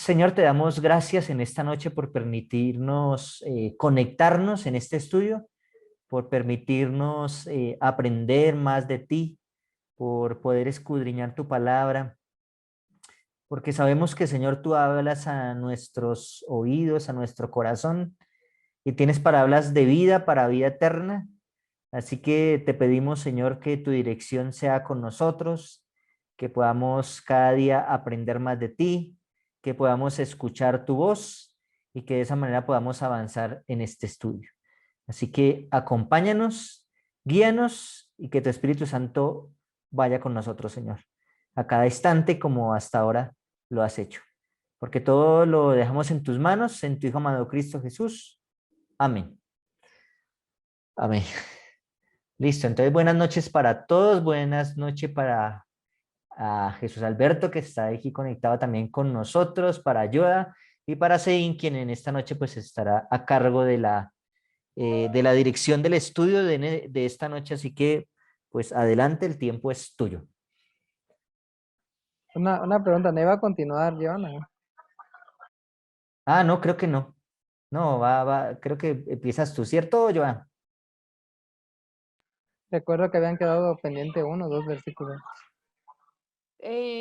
Señor, te damos gracias en esta noche por permitirnos conectarnos en este estudio, por permitirnos aprender más de ti, por poder escudriñar tu palabra, porque sabemos que, Señor, tú hablas a nuestros oídos, a nuestro corazón, y tienes palabras de vida para vida eterna. Así que te pedimos, Señor, que tu dirección sea con nosotros, que podamos cada día aprender más de ti, que podamos escuchar tu voz y que de esa manera podamos avanzar en este estudio. Así que acompáñanos, guíanos y que tu Espíritu Santo vaya con nosotros, Señor, a cada instante como hasta ahora lo has hecho. Porque todo lo dejamos en tus manos, en tu Hijo amado Cristo Jesús. Amén. Amén. Listo, entonces buenas noches para todos, buenas noches para Jesús Alberto que está aquí conectado también con nosotros, para Yoda y para Sein, quien en esta noche pues estará a cargo de la dirección del estudio de esta noche, así que pues adelante, el tiempo es tuyo. Una pregunta, ¿no iba a continuar, Joana? Ah, no, creo que no. No, creo que empiezas tú, ¿cierto, Joa? Recuerdo que habían quedado pendiente 1 o 2 versículos.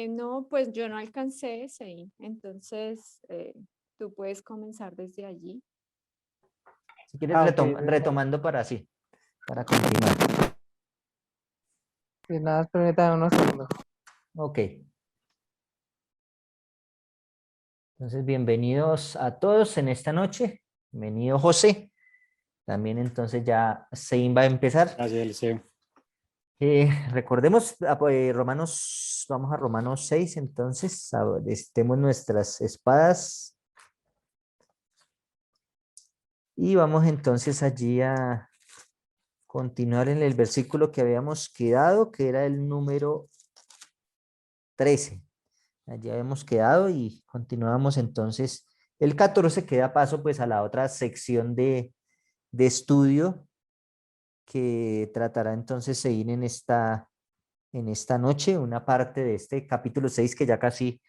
No, pues yo no alcancé ese, ahí, entonces tú puedes comenzar desde allí. Si quieres Ah, ok. retomando para así, para continuar. Sí, nada, más permítame unos segundos. Ok. Entonces, bienvenidos a todos en esta noche. Bienvenido José. También entonces ya Sein va a empezar. Gracias, Eliseo. Recordemos, Romanos, vamos a Romanos 6, entonces, estemos nuestras espadas. Y vamos entonces allí a continuar en el versículo que habíamos quedado, que era el número 13. Allí habíamos quedado y continuamos entonces. El 14 queda paso pues a la otra sección de estudio que tratará entonces seguir en esta noche, una parte de este capítulo 6 que ya casi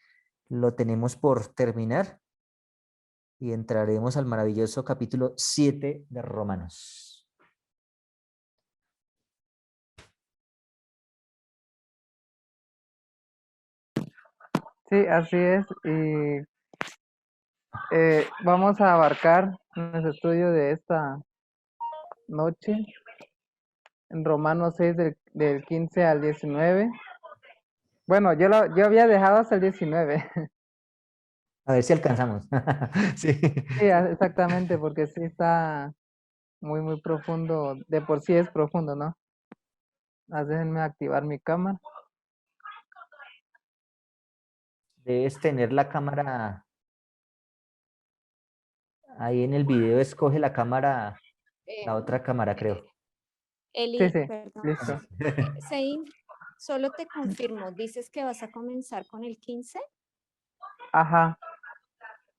lo tenemos por terminar y entraremos al maravilloso capítulo 7 de Romanos. Sí, así es. Y vamos a abarcar nuestro estudio de esta noche en Romanos 6 del 15 al 19. Bueno, yo había dejado hasta el 19. A ver si alcanzamos. Sí. Sí, exactamente, porque sí está muy, muy profundo. De por sí es profundo, ¿no? Déjenme activar mi cámara. Debes tener la cámara ahí en el video, escoge la cámara, la Eh, otra cámara, creo. Sí, Eli, sí, perdón. listo. Sein, solo te confirmo, dices que vas a comenzar con el 15. Ajá,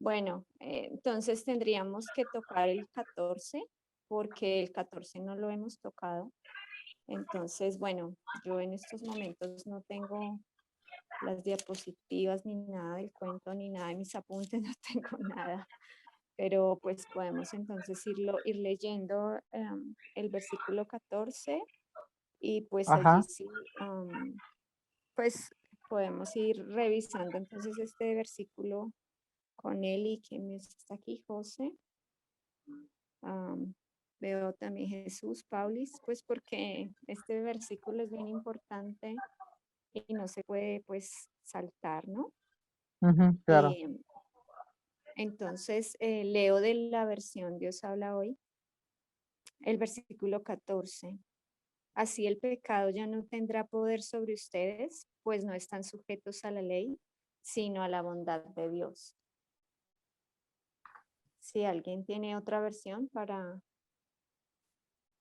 Bueno, entonces tendríamos que tocar el 14 porque el 14 no lo hemos tocado. Entonces, bueno, yo en estos momentos no tengo las diapositivas ni nada del cuento ni nada de mis apuntes, no tengo nada. Pero pues podemos entonces ir leyendo el versículo 14 y pues allí ajá. sí, pues podemos ir revisando entonces este versículo con él y quien está aquí, José. Veo también Jesús, Paulis, pues porque este versículo es bien importante y no se puede pues saltar, ¿no? Claro. Entonces, leo de la versión Dios habla hoy, el versículo 14. Así el pecado ya no tendrá poder sobre ustedes, pues no están sujetos a la ley, sino a la bondad de Dios. Si alguien tiene otra versión para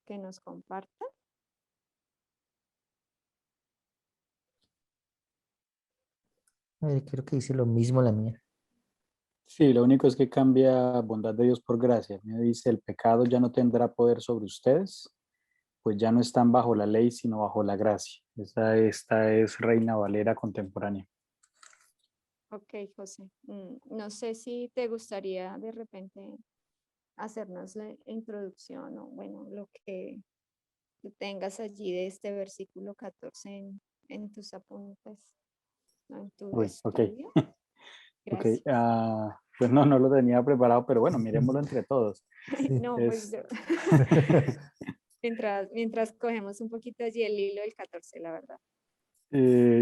que nos comparta. Creo que dice lo mismo la mía. Sí, lo único es que cambia bondad de Dios por gracia. Me dice, el pecado ya no tendrá poder sobre ustedes, pues ya no están bajo la ley, sino bajo la gracia. Esta es Reina Valera contemporánea. Ok, José. No sé si te gustaría de repente hacernos la introducción o bueno, lo que tú tengas allí de este versículo 14 en tus apuntes, ¿no? En tu Uy, ok, estudio. ok. Gracias. Pues no, no lo tenía preparado, pero bueno, miremoslo entre todos. Sí. No, pues Es, yo, mientras cogemos un poquito allí el hilo del 14, la verdad.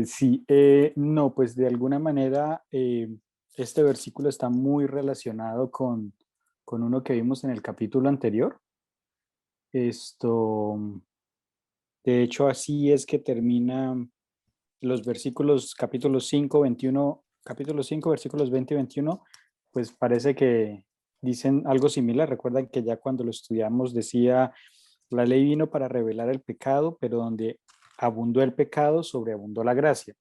sí, no, pues de alguna manera este versículo está muy relacionado con uno que vimos en el capítulo anterior. Esto, de hecho, así es que termina los versículos, capítulo 5 versículos 20 y 21, pues parece que dicen algo similar. Recuerdan que ya cuando lo estudiamos decía, la ley vino para revelar el pecado, pero donde abundó el pecado, sobreabundó la gracia.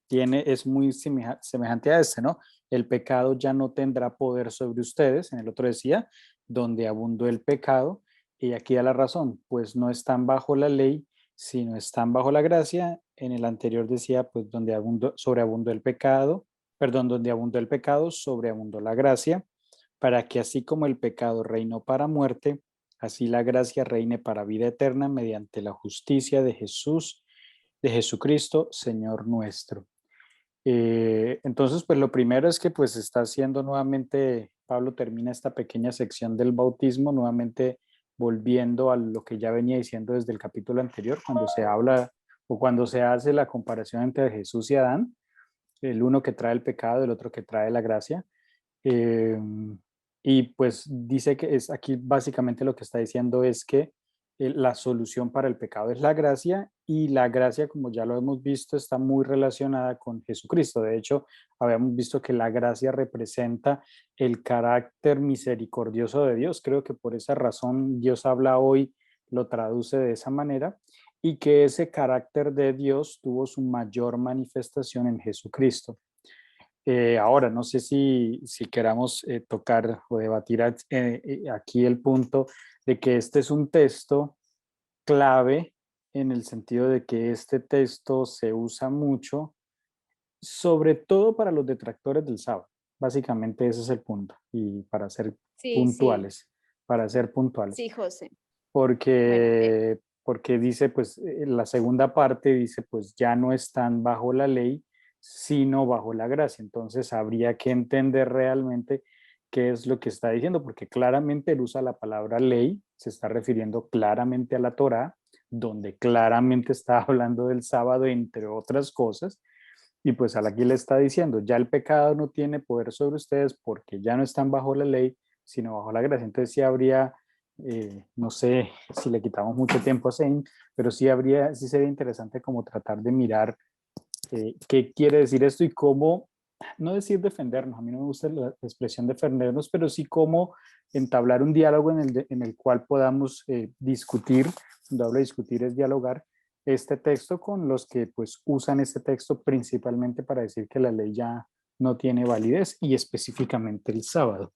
Es muy semejante a este, ¿no? El pecado ya no tendrá poder sobre ustedes. En el otro decía, donde abundó el pecado, y aquí da la razón, pues no están bajo la ley, sino están bajo la gracia. En el anterior decía, pues donde sobreabundó el pecado, perdón, donde abundó el pecado, sobreabundó la gracia, para que así como el pecado reinó para muerte, así la gracia reine para vida eterna mediante la justicia de Jesucristo, Señor nuestro. Entonces, pues lo primero es que pues está haciendo nuevamente, Pablo termina esta pequeña sección del bautismo, nuevamente volviendo a lo que ya venía diciendo desde el capítulo anterior, cuando se habla o cuando se hace la comparación entre Jesús y Adán, el uno que trae el pecado, el otro que trae la gracia. Eh, y pues dice que es aquí básicamente lo que está diciendo es que la solución para el pecado es la gracia y la gracia, como ya lo hemos visto, está muy relacionada con Jesucristo. De hecho, habíamos visto que la gracia representa el carácter misericordioso de Dios. Creo que por esa razón Dios habla hoy, lo traduce de esa manera y que ese carácter de Dios tuvo su mayor manifestación en Jesucristo. Ahora, no sé si queramos tocar o debatir aquí el punto de que este es un texto clave en el sentido de que este texto se usa mucho, sobre todo para los detractores del sábado. Básicamente ese es el punto. Y Sí, sí, para ser puntuales, sí, José. Bueno, porque dice, pues, la segunda parte dice, pues ya no están bajo la ley, sino bajo la gracia. Entonces habría que entender realmente qué es lo que está diciendo, porque claramente él usa la palabra ley, se está refiriendo claramente a la Torá, donde claramente está hablando del sábado, entre otras cosas, y pues aquí le está diciendo, ya el pecado no tiene poder sobre ustedes porque ya no están bajo la ley, sino bajo la gracia. Entonces sí habría, no sé si le quitamos mucho tiempo a Sein, pero sí sería interesante como tratar de mirar qué quiere decir esto y cómo, no decir defendernos, a mí no me gusta la expresión defendernos, pero sí cómo entablar un diálogo en el cual podamos discutir, cuando hablo de discutir es dialogar, este texto con los que pues usan este texto principalmente para decir que la ley ya no tiene validez y específicamente el sábado.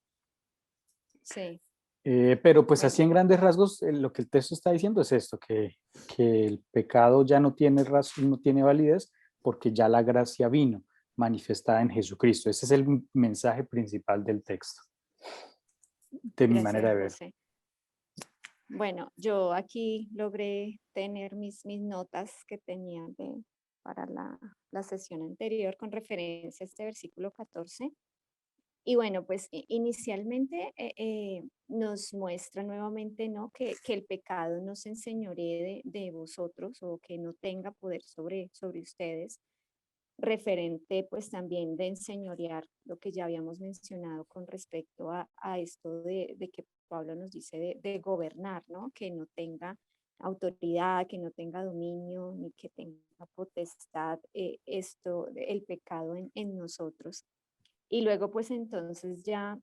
sí, Pero pues así bueno, en grandes rasgos lo que el texto está diciendo es esto, que el pecado ya no tiene razón, no tiene validez porque ya la gracia vino manifestada en Jesucristo. Ese es el mensaje principal del texto, de mi manera gracias, de ver. José. Bueno, yo aquí logré tener mis notas que tenía para la sesión anterior con referencia a este versículo 14. Y bueno, pues inicialmente nos muestra nuevamente, ¿no? Que el pecado no se enseñoree de vosotros o que no tenga poder sobre ustedes, referente pues también de enseñorear lo que ya habíamos mencionado con respecto a esto de que Pablo nos dice de gobernar, ¿no? Que no tenga autoridad, que no tenga dominio, ni que tenga potestad, el pecado en nosotros. Y luego pues entonces ya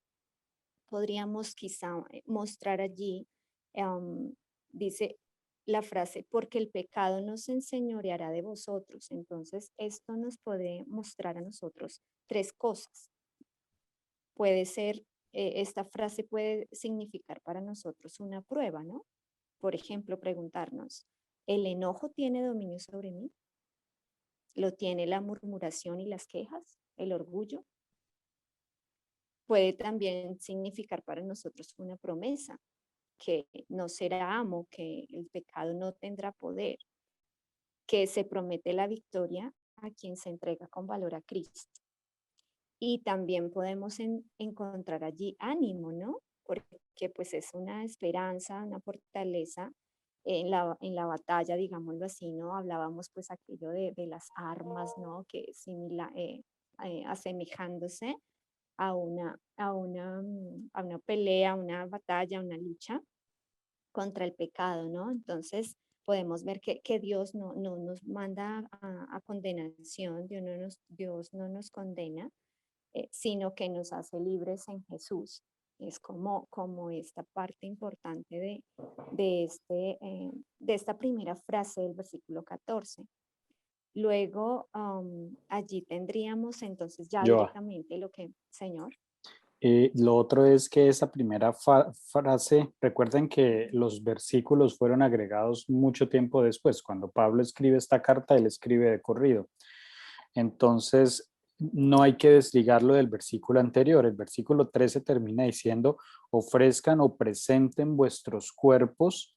podríamos quizá mostrar allí, em, dice la frase, porque el pecado no se enseñoreará de vosotros. Entonces, esto nos puede mostrar a nosotros tres cosas. Puede ser, esta frase puede significar para nosotros una prueba, ¿no? Por ejemplo, preguntarnos, ¿el enojo tiene dominio sobre mí? ¿Lo tiene la murmuración y las quejas? el orgullo, puede también significar para nosotros una promesa, que no será amo, que el pecado no tendrá poder, que se promete la victoria a quien se entrega con valor a Cristo. Y también podemos encontrar allí ánimo, ¿no? Porque pues es una esperanza, una fortaleza en la batalla, digámoslo así, ¿no? Hablábamos pues aquello de las armas, ¿no? Que asemejándose a una pelea, una batalla, una lucha contra el pecado, ¿no? Entonces podemos ver que Dios no nos manda a condenación, Dios no nos condena, sino que nos hace libres en Jesús. Es como esta parte importante de esta primera frase del versículo 14. Luego, allí tendríamos entonces ya Joa. directamente lo que, Señor. Lo otro es que esa primera frase, recuerden que los versículos fueron agregados mucho tiempo después. Cuando Pablo escribe esta carta, él escribe de corrido. Entonces, no hay que desligarlo del versículo anterior. El versículo 13 termina diciendo, ofrezcan o presenten vuestros cuerpos,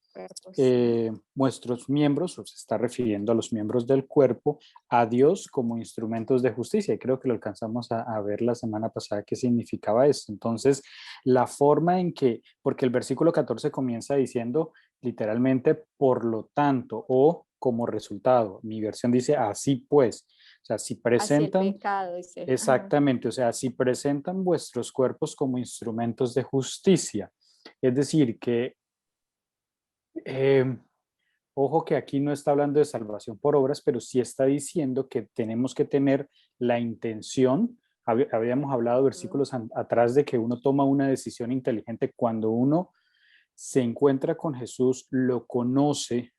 vuestros miembros, o se está refiriendo a los miembros del cuerpo, a Dios como instrumentos de justicia. Y creo que lo alcanzamos a ver la semana pasada qué significaba esto. Entonces, la forma en que, porque el versículo 14 comienza diciendo literalmente, por lo tanto, o como resultado. Mi versión dice, así pues. O sea, si presentan, hacia el pecado, dice. exactamente, o sea, si presentan vuestros cuerpos como instrumentos de justicia. Es decir, que ojo que aquí no está hablando de salvación por obras, pero sí está diciendo que tenemos que tener la intención. Habíamos hablado versículos atrás de que uno toma una decisión inteligente cuando uno se encuentra con Jesús, lo conoce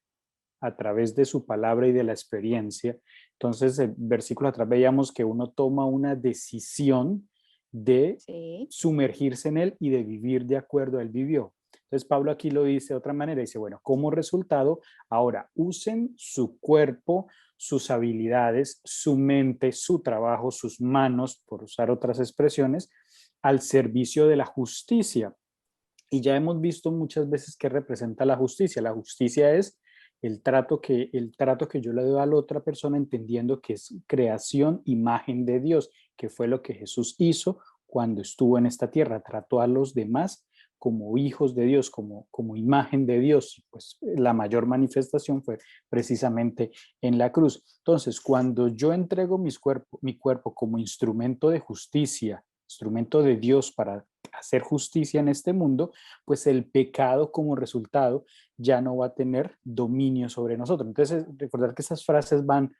a través de su palabra y de la experiencia. Entonces, el versículo atrás veíamos que uno toma una decisión de Sí. sumergirse en él y de vivir de acuerdo a él vivió. Entonces, Pablo aquí lo dice de otra manera, dice, bueno, como resultado, ahora usen su cuerpo, sus habilidades, su mente, su trabajo, sus manos, por usar otras expresiones, al servicio de la justicia. Y ya hemos visto muchas veces qué representa la justicia. La justicia es el trato que yo le doy a la otra persona entendiendo que es creación, imagen de Dios, que fue lo que Jesús hizo cuando estuvo en esta tierra. Trató a los demás como hijos de Dios, como imagen de Dios. Pues la mayor manifestación fue precisamente en la cruz. Entonces, cuando yo entrego mi cuerpo como instrumento de justicia, instrumento de Dios para hacer justicia en este mundo, pues el pecado como resultado ya no va a tener dominio sobre nosotros. Entonces, recordar que esas frases van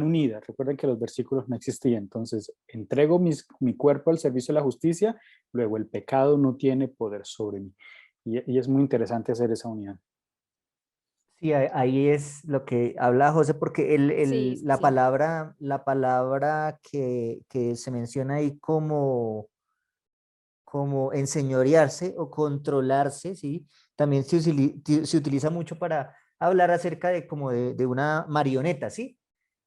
unidas. Recuerden que los versículos no existían. Entonces, entrego mi cuerpo al servicio de la justicia, luego el pecado no tiene poder sobre mí. Y es muy interesante hacer esa unión. Sí, ahí es lo que habla José, porque Sí, la sí. palabra que se menciona ahí como enseñorearse o controlarse, ¿sí? También se utiliza mucho para hablar acerca de como de una marioneta, ¿sí?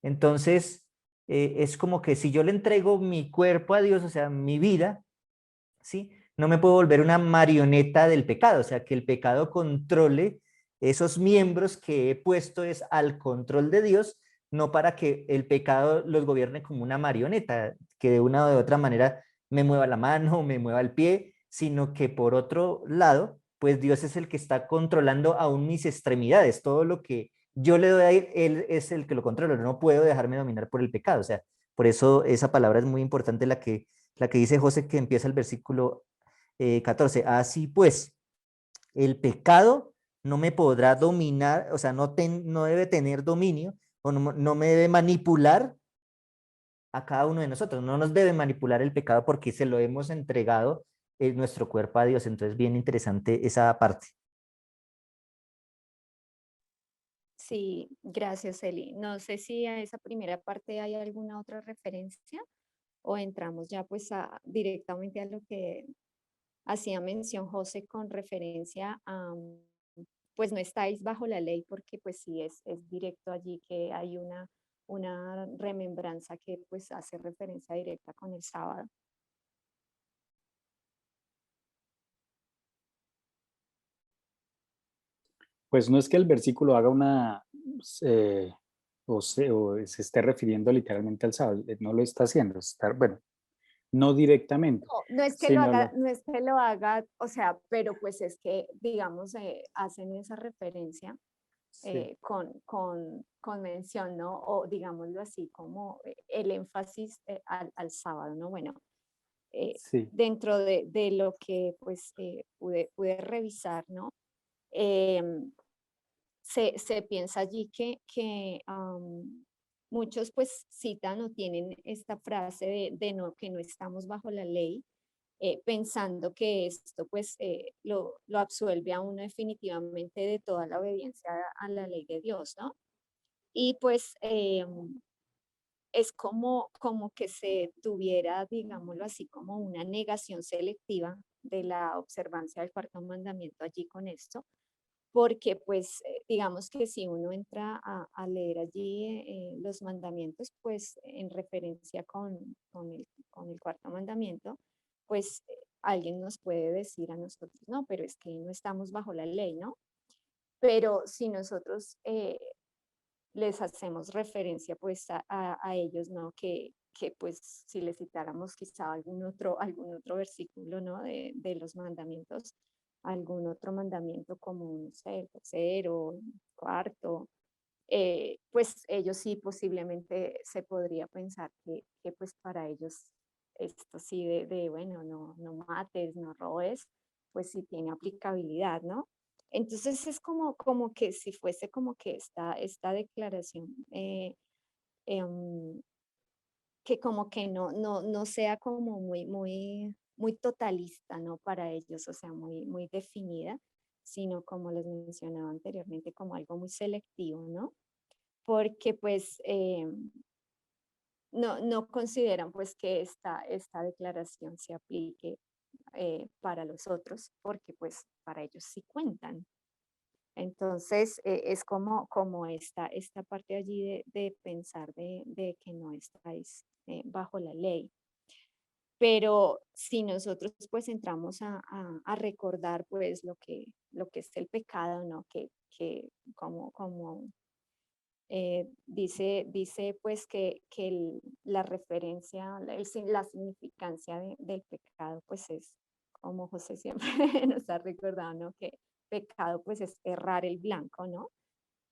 Entonces, es como que si yo le entrego mi cuerpo a Dios, o sea, mi vida, ¿sí? No me puedo volver una marioneta del pecado, o sea, que el pecado controle esos miembros que he puesto es al control de Dios, no para que el pecado los gobierne como una marioneta, que de una o de otra manera me mueva la mano, me mueva el pie, sino que por otro lado, pues Dios es el que está controlando aún mis extremidades, todo lo que yo le doy a él es el que lo controla, no puedo dejarme dominar por el pecado, o sea, por eso esa palabra es muy importante, la que dice José, que empieza el versículo 14. Así pues, el pecado no me podrá dominar, o sea, no debe tener dominio o no me debe manipular a cada uno de nosotros. No nos debe manipular el pecado porque se lo hemos entregado en nuestro cuerpo a Dios. Entonces, bien interesante esa parte. Sí, gracias, Eli. No sé si a esa primera parte hay alguna otra referencia o entramos ya pues directamente a lo que hacía mención José con referencia a, pues no estáis bajo la ley porque pues sí es directo allí que hay una remembranza que pues hace referencia directa con el sábado. Pues no es que el versículo haga una, eh, o se esté refiriendo literalmente al sábado, no lo está haciendo, bueno, no directamente, No es que lo sino haga, lo, no es que lo haga, o sea, pero pues es que, digamos, hacen esa referencia sí, con mención, ¿no? O digámoslo así, como el énfasis al sábado, ¿no? Bueno, sí, dentro de lo que pues pude revisar, ¿no? Em, se piensa allí que muchos pues citan o tienen esta frase de no, que no estamos bajo la ley, pensando que esto pues lo absuelve a uno definitivamente de toda la obediencia a la ley de Dios, ¿no? Y pues es como que se tuviera, digámoslo así, como una negación selectiva de la observancia del cuarto mandamiento allí con esto, porque pues digamos que si uno entra a leer allí los mandamientos, pues en referencia con el cuarto mandamiento, pues alguien nos puede decir a nosotros, no, pero es que no estamos bajo la ley, ¿no? Pero si nosotros les hacemos referencia pues a ellos, ¿no? Que pues si les citáramos quizá algún otro versículo, ¿no? De los mandamientos, algún otro mandamiento como, no sé, el tercero, cuarto, pues ellos sí posiblemente se podría pensar que pues para ellos esto sí bueno, no mates, no robes, pues sí tiene aplicabilidad, ¿no? Entonces es como que si fuese como que esta declaración em, que como que no sea como muy totalista, ¿no? Para ellos, o sea, muy definida, sino como les mencionaba anteriormente, como algo muy selectivo, ¿no? Porque pues no consideran pues que esta declaración se aplique para los otros, porque pues para ellos sí cuentan. Entonces es como esta parte allí de pensar de que no estáis bajo la ley. Pero si nosotros pues entramos a recordar pues lo que es el pecado, ¿no? Que como dice pues que la referencia, la significancia del pecado pues es, como José siempre nos ha recordado, ¿no? Que pecado pues es errar el blanco, ¿no?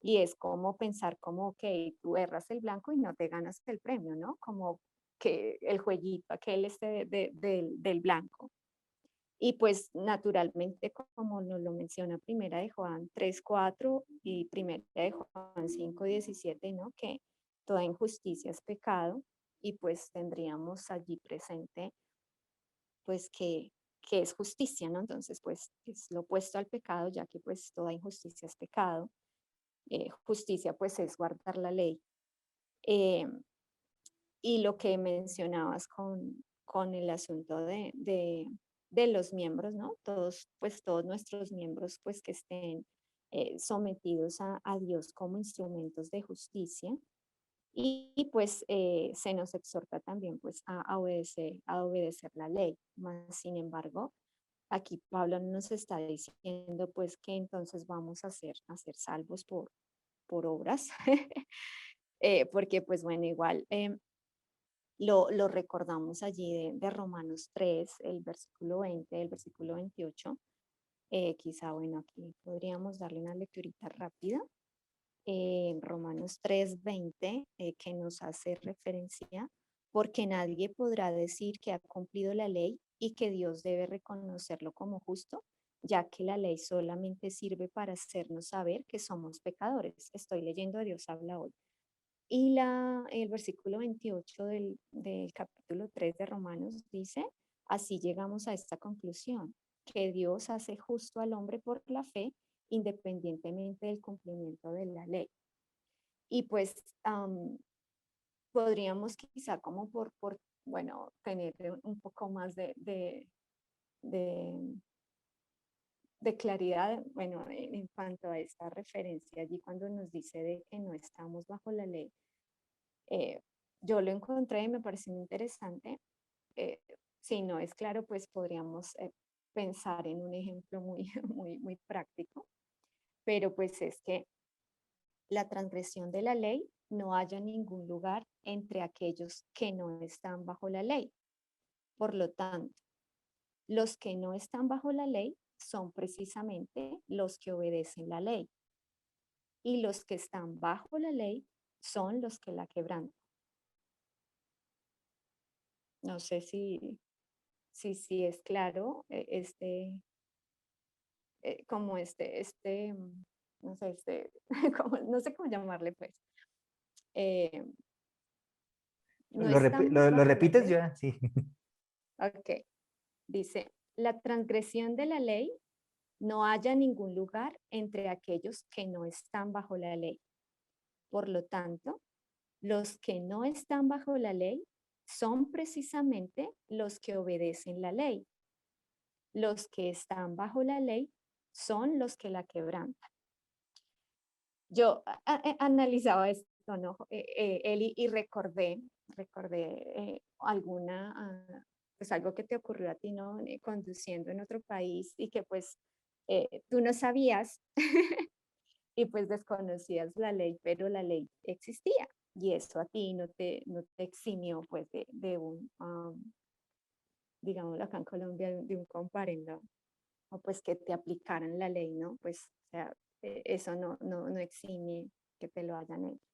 Y es como pensar como que tú erras el blanco y no te ganas el premio, ¿no? Como que el jueguito aquel del blanco. Y pues naturalmente, como nos lo menciona Primera de Juan 3:4 y Primera de Juan 5:17, ¿no? Que toda injusticia es pecado y pues tendríamos allí presente pues que es justicia, ¿no? Entonces pues es lo opuesto al pecado, ya que pues toda injusticia es pecado. Justicia pues es guardar la ley. Eh, y lo que mencionabas con el asunto de los miembros, ¿no? Pues todos nuestros miembros, pues que estén sometidos a Dios como instrumentos de justicia. Y pues se nos exhorta también pues a obedecer la ley. Más sin embargo, aquí Pablo nos está diciendo pues que entonces vamos a ser salvos por obras, porque pues bueno, igual lo recordamos allí de Romanos 3, el versículo 20, el versículo 28. Quizá, bueno, aquí podríamos darle una lecturita rápida. Romanos 3, 20, que nos hace referencia, porque nadie podrá decir que ha cumplido la ley y que Dios debe reconocerlo como justo, ya que la ley solamente sirve para hacernos saber que somos pecadores. Estoy leyendo a Dios habla hoy. Y el versículo 28 del capítulo 3 de Romanos dice, así llegamos a esta conclusión, que Dios hace justo al hombre por la fe, independientemente del cumplimiento de la ley. Y pues podríamos quizá como bueno, tener un poco más de, de claridad, bueno, en cuanto a esta referencia allí cuando nos dice de que no estamos bajo la ley, Yo lo encontré y me pareció muy interesante. Si no es claro, pues podríamos pensar en un ejemplo muy, muy práctico, pero pues es que la transgresión de la ley no haya ningún lugar entre aquellos que no están bajo la ley. Por lo tanto, los que no están bajo la ley son precisamente los que obedecen la ley, y los que están bajo la ley son los que la quebrantan. No sé si es claro, como no sé, no sé cómo llamarle, pues. Eh, no estamos Lo bajo la repites ley. ya? Sí. Ok, dice, la transgresión de la ley no haya ningún lugar entre aquellos que no están bajo la ley. Por lo tanto, los que no están bajo la ley son precisamente los que obedecen la ley. Los que están bajo la ley son los que la quebrantan. Yo analizaba esto, ¿no? Eli, y recordé pues algo que te ocurrió a ti, ¿no? Conduciendo en otro país y que pues tú no sabías y pues desconocías la ley, pero la ley existía y eso a ti no te eximió pues de digamos acá en Colombia, de un comparendo o pues que te aplicaran la ley, ¿no? Pues, o sea, eso no exime que te lo hayan hecho.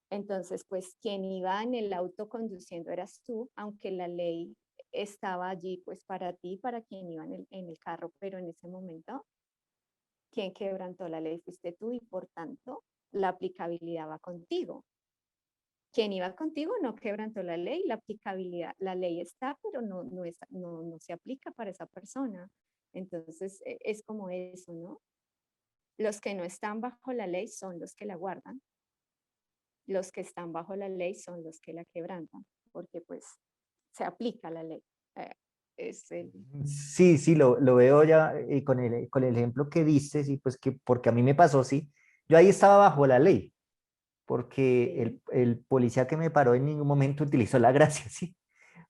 Entonces, pues quien iba en el auto conduciendo eras tú, aunque la ley estaba allí pues para ti, para quien iba en el carro, pero en ese momento, quien quebrantó la ley fuiste tú y por tanto la aplicabilidad va contigo. Quien iba contigo no quebrantó la ley, la aplicabilidad, la ley está, pero no se aplica para esa persona. Entonces, es como eso, ¿no? Los que no están bajo la ley son los que la guardan, los que están bajo la ley son los que la quebrantan, porque pues se aplica la ley. Eh, es el, Sí, sí, lo veo ya con el ejemplo que diste, sí, pues que porque a mí me pasó, sí. Yo ahí estaba bajo la ley, porque sí. el policía que me paró en ningún momento utilizó la gracia, sí.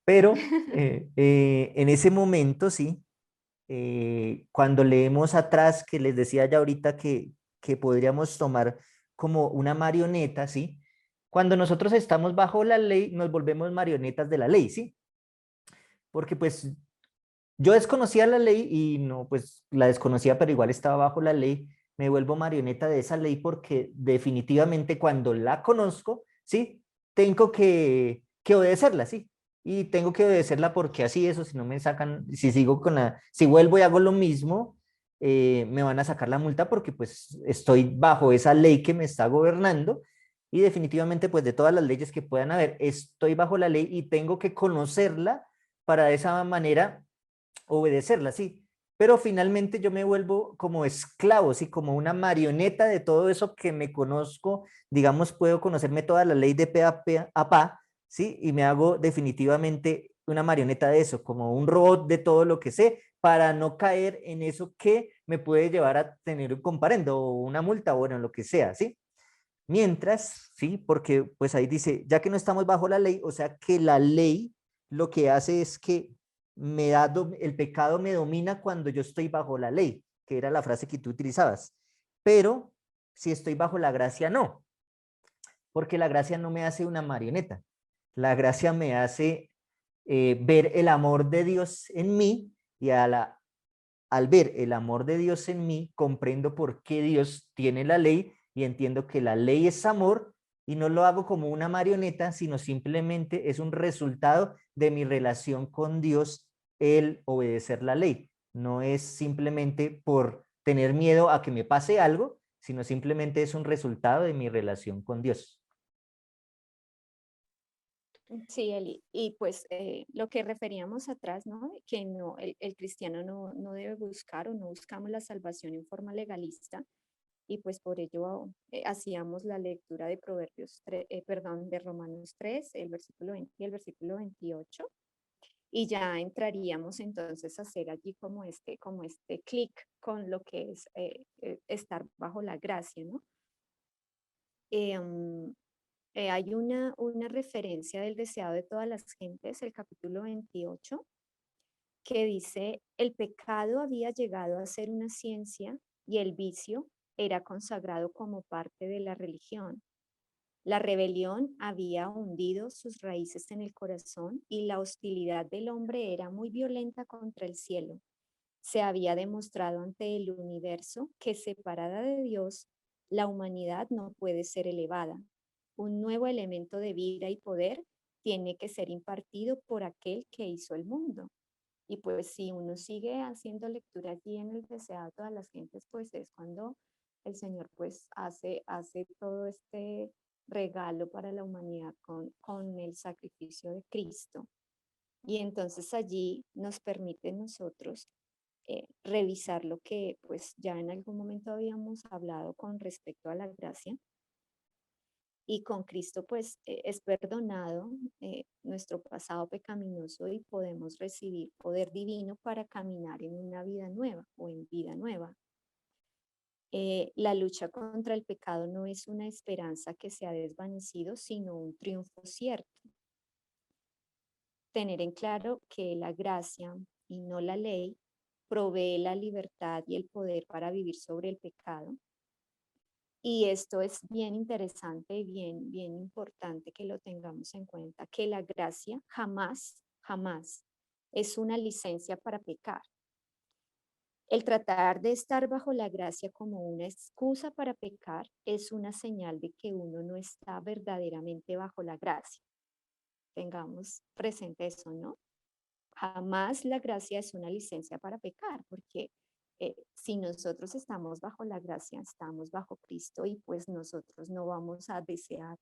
Pero en ese momento, sí, cuando leemos atrás, que les decía ya ahorita que podríamos tomar como una marioneta, ¿sí? Cuando nosotros estamos bajo la ley, nos volvemos marionetas de la ley, ¿sí? Porque pues yo desconocía la ley y no, pues la desconocía, pero igual estaba bajo la ley. Me vuelvo marioneta de esa ley porque definitivamente cuando la conozco, ¿sí? Tengo que obedecerla, ¿sí? Y tengo que obedecerla porque así eso, si no me sacan, si sigo con si vuelvo y hago lo mismo, me van a sacar la multa porque pues estoy bajo esa ley que me está gobernando y definitivamente pues de todas las leyes que puedan haber, estoy bajo la ley y tengo que conocerla para de esa manera obedecerla, sí. Pero finalmente yo me vuelvo como esclavo, sí, como una marioneta de todo eso que me conozco, digamos, puedo conocerme toda la ley de pe a pa, sí, y me hago definitivamente una marioneta de eso, como un robot de todo lo que sé, para no caer en eso que me puede llevar a tener un comparendo o una multa, bueno, lo que sea, sí. Mientras, sí, porque pues ahí dice, ya que no estamos bajo la ley, o sea que la ley lo que hace es que el pecado me domina cuando yo estoy bajo la ley, que era la frase que tú utilizabas. Pero si estoy bajo la gracia, no, porque la gracia no me hace una marioneta. La gracia me hace ver el amor de Dios en mí y al ver el amor de Dios en mí, comprendo por qué Dios tiene la ley y entiendo que la ley es amor y no lo hago como una marioneta, sino simplemente es un resultado de mi relación con Dios el obedecer la ley. No es simplemente por tener miedo a que me pase algo, sino simplemente es un resultado de mi relación con Dios. Sí, Eli. Y pues lo que referíamos atrás, ¿no? Que no, el cristiano no debe buscar o no buscamos la salvación en forma legalista y pues por ello hacíamos la lectura de de Romanos 3, el versículo 20 y el versículo 28 y ya entraríamos entonces a hacer allí como este clic con lo que es estar bajo la gracia, ¿no? hay una referencia del deseado de todas las gentes, el capítulo 28, que dice, el pecado había llegado a ser una ciencia y el vicio era consagrado como parte de la religión. La rebelión había hundido sus raíces en el corazón y la hostilidad del hombre era muy violenta contra el cielo. Se había demostrado ante el universo que separada de Dios, la humanidad no puede ser elevada. Un nuevo elemento de vida y poder tiene que ser impartido por aquel que hizo el mundo. Y pues si uno sigue haciendo lectura allí en el deseado de todas las gentes, pues es cuando el Señor pues hace todo este regalo para la humanidad con el sacrificio de Cristo. Y entonces allí nos permite nosotros revisar lo que pues ya en algún momento habíamos hablado con respecto a la gracia. Y con Cristo pues es perdonado nuestro pasado pecaminoso y podemos recibir poder divino para caminar en una vida nueva o en vida nueva. La lucha contra el pecado no es una esperanza que se ha desvanecido, sino un triunfo cierto. Tener en claro que la gracia y no la ley provee la libertad y el poder para vivir sobre el pecado. Y esto es bien interesante y bien importante que lo tengamos en cuenta, que la gracia jamás es una licencia para pecar. El tratar de estar bajo la gracia como una excusa para pecar es una señal de que uno no está verdaderamente bajo la gracia. Tengamos presente eso, ¿no? Jamás la gracia es una licencia para pecar, porque si nosotros estamos bajo la gracia, estamos bajo Cristo y pues nosotros no vamos a desear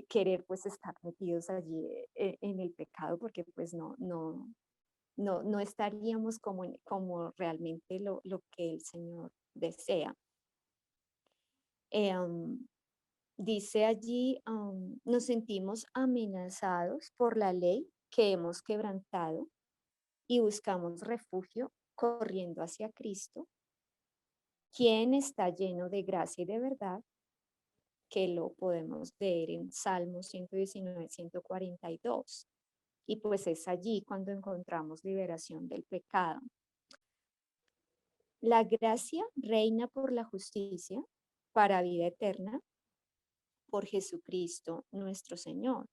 querer pues estar metidos allí en el pecado, porque pues no estaríamos como realmente lo que el Señor desea. Dice allí, nos sentimos amenazados por la ley que hemos quebrantado y buscamos refugio corriendo hacia Cristo, quien está lleno de gracia y de verdad, que lo podemos leer en Salmos 119, 142. Y pues es allí cuando encontramos liberación del pecado. La gracia reina por la justicia para vida eterna por Jesucristo nuestro Señor.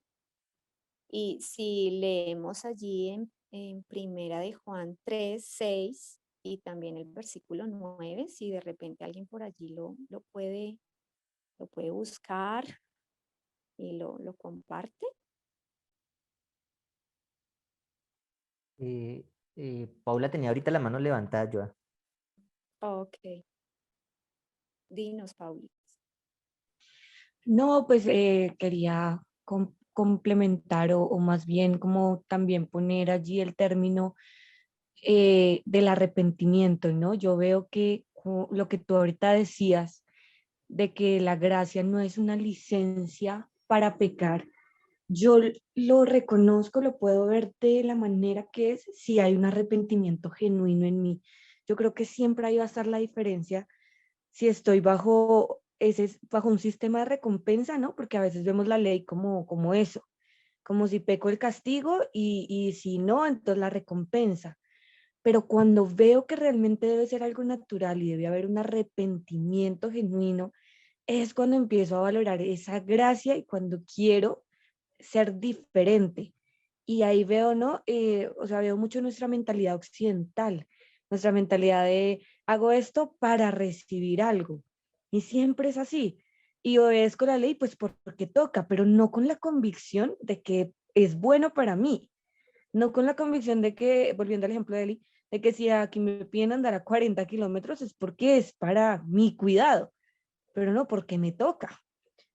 Y si leemos allí en Primera de Juan 3, 6 y también el versículo 9, si de repente alguien por allí lo puede buscar y lo comparte. Paula tenía ahorita la mano levantada, Joa. Ok. Dinos, Pauli. No, pues quería complementar o más bien como también poner allí el término del arrepentimiento, ¿no? Yo veo que lo que tú ahorita decías, de que la gracia no es una licencia para pecar, yo lo reconozco, lo puedo ver de la manera que es si hay un arrepentimiento genuino en mí. Yo creo que siempre ahí va a estar la diferencia si estoy bajo un sistema de recompensa, ¿no? Porque a veces vemos la ley como eso, como si peco el castigo y si no, entonces la recompensa. Pero cuando veo que realmente debe ser algo natural y debe haber un arrepentimiento genuino, es cuando empiezo a valorar esa gracia y cuando quiero ser diferente. Y ahí veo, ¿no? O sea, veo mucho nuestra mentalidad occidental, nuestra mentalidad de hago esto para recibir algo. Y siempre es así. Y obedezco la ley, pues porque toca, pero no con la convicción de que es bueno para mí. No con la convicción de que, volviendo al ejemplo de Eli, de que si aquí me piden andar a 40 kilómetros es porque es para mi cuidado, pero no porque me toca,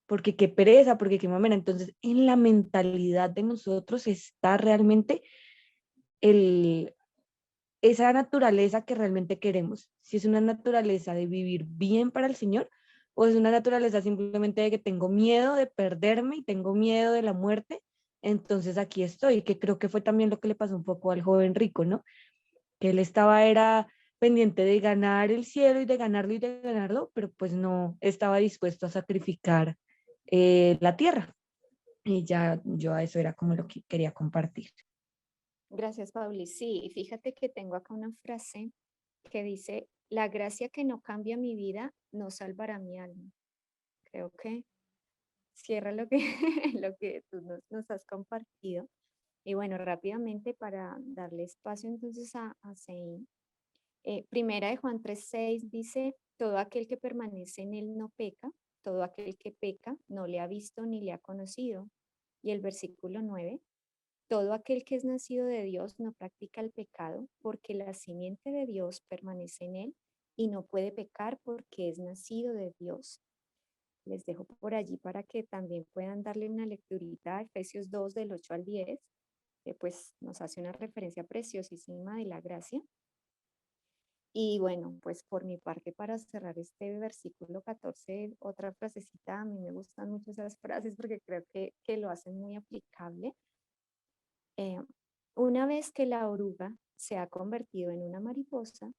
porque qué pereza, porque qué mamera. Entonces, en la mentalidad de nosotros está realmente esa naturaleza que realmente queremos. Si es una naturaleza de vivir bien para el Señor o es una naturaleza simplemente de que tengo miedo de perderme y tengo miedo de la muerte, entonces aquí estoy, que creo que fue también lo que le pasó un poco al joven rico, ¿no? Que él era pendiente de ganar el cielo y de ganarlo, pero pues no estaba dispuesto a sacrificar la tierra. Y ya yo a eso era como lo que quería compartir. Gracias, Pauli. Sí, y fíjate que tengo acá una frase que dice, la gracia que no cambia mi vida no salvará mi alma. Creo que cierra lo que, lo que tú nos has compartido. Y bueno, rápidamente para darle espacio entonces a Sein. Primera de Juan 3:6 dice, todo aquel que permanece en él no peca, todo aquel que peca no le ha visto ni le ha conocido. Y el versículo 9, todo aquel que es nacido de Dios no practica el pecado porque la simiente de Dios permanece en él y no puede pecar porque es nacido de Dios. Les dejo por allí para que también puedan darle una lecturita a Efesios 2 del 8 al 10, que pues nos hace una referencia preciosísima de la gracia. Y bueno, pues por mi parte, para cerrar este versículo 14, otra frasecita, a mí me gustan mucho esas frases porque creo que lo hacen muy aplicable. Eh, una vez que la oruga se ha convertido en una mariposa,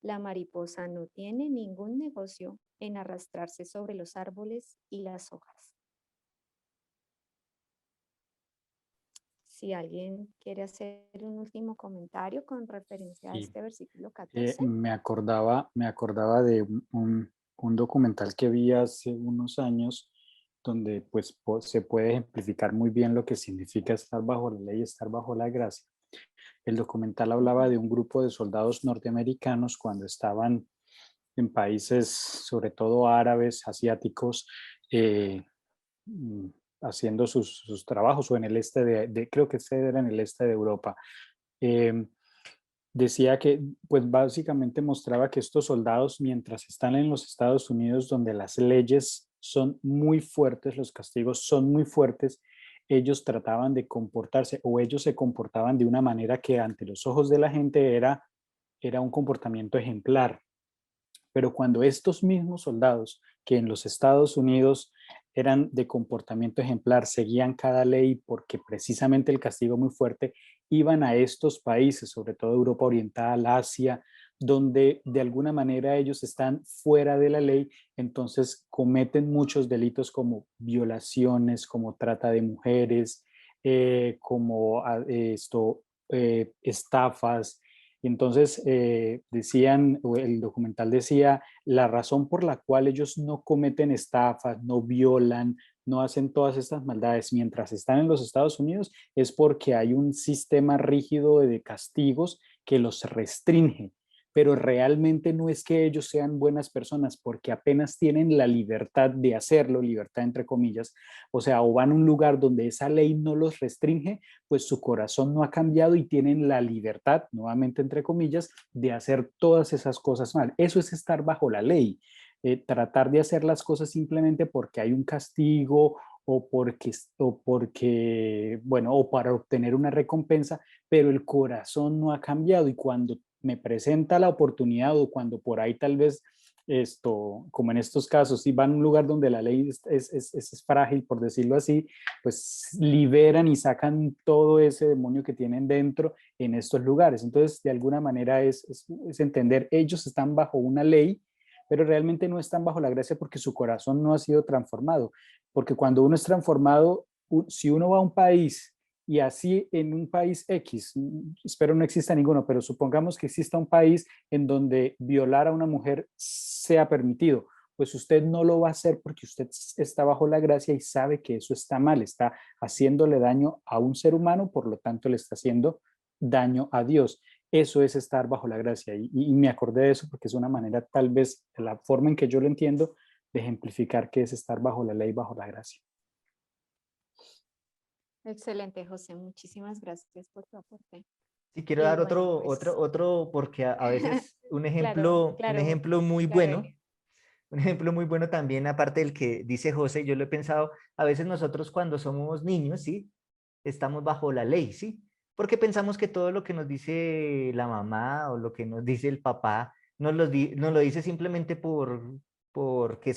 la mariposa no tiene ningún negocio en arrastrarse sobre los árboles y las hojas. Si alguien quiere hacer un último comentario con referencia a Sí. este versículo 14. Me acordaba de un documental que vi hace unos años donde pues se puede ejemplificar muy bien lo que significa estar bajo la ley, estar bajo la gracia. El documental hablaba de un grupo de soldados norteamericanos cuando estaban en países, sobre todo árabes, asiáticos, eh, mm, haciendo sus trabajos, o en el este creo que era en el este de Europa. Eh, Decía que, pues básicamente mostraba que estos soldados, mientras están en los Estados Unidos, donde las leyes son muy fuertes, los castigos son muy fuertes, ellos trataban de comportarse, o ellos se comportaban de una manera que ante los ojos de la gente era un comportamiento ejemplar. Pero cuando estos mismos soldados, que en los Estados Unidos eran de comportamiento ejemplar, seguían cada ley porque precisamente el castigo muy fuerte, iban a estos países, sobre todo Europa Oriental, Asia, donde de alguna manera ellos están fuera de la ley, entonces cometen muchos delitos como violaciones, como trata de mujeres, como estafas. Y entonces decían, o el documental decía, la razón por la cual ellos no cometen estafas, no violan, no hacen todas estas maldades mientras están en los Estados Unidos es porque hay un sistema rígido de castigos que los restringe. Pero realmente no es que ellos sean buenas personas, porque apenas tienen la libertad de hacerlo, libertad entre comillas, o sea, o van a un lugar donde esa ley no los restringe, pues su corazón no ha cambiado y tienen la libertad, nuevamente entre comillas, de hacer todas esas cosas mal. Eso es estar bajo la ley. Tratar de hacer las cosas simplemente porque hay un castigo o porque, bueno, o para obtener una recompensa, pero el corazón no ha cambiado. Y cuando me presenta la oportunidad, o cuando por ahí tal vez como en estos casos, si van a un lugar donde la ley es frágil, por decirlo así, pues liberan y sacan todo ese demonio que tienen dentro en estos lugares. Entonces, de alguna manera es entender, ellos están bajo una ley, pero realmente no están bajo la gracia porque su corazón no ha sido transformado. Porque cuando uno es transformado, si uno va a un país y así en un país X, espero no exista ninguno, pero supongamos que exista un país en donde violar a una mujer sea permitido, pues usted no lo va a hacer porque usted está bajo la gracia y sabe que eso está mal, está haciéndole daño a un ser humano, por lo tanto le está haciendo daño a Dios. Eso es estar bajo la gracia y me acordé de eso porque es una manera, tal vez, la forma en que yo lo entiendo, de ejemplificar qué es estar bajo la ley, bajo la gracia. Excelente, José. Muchísimas gracias por tu aporte. Sí, quiero Y dar bueno, pues otro, porque a veces claro, un claro, ejemplo muy claro. bueno, un ejemplo muy bueno también, aparte del que dice José, yo lo he pensado, a veces nosotros cuando somos niños, ¿sí? Estamos bajo la ley, ¿sí? Porque pensamos que todo lo que nos dice la mamá o lo que nos dice el papá, nos lo dice simplemente porque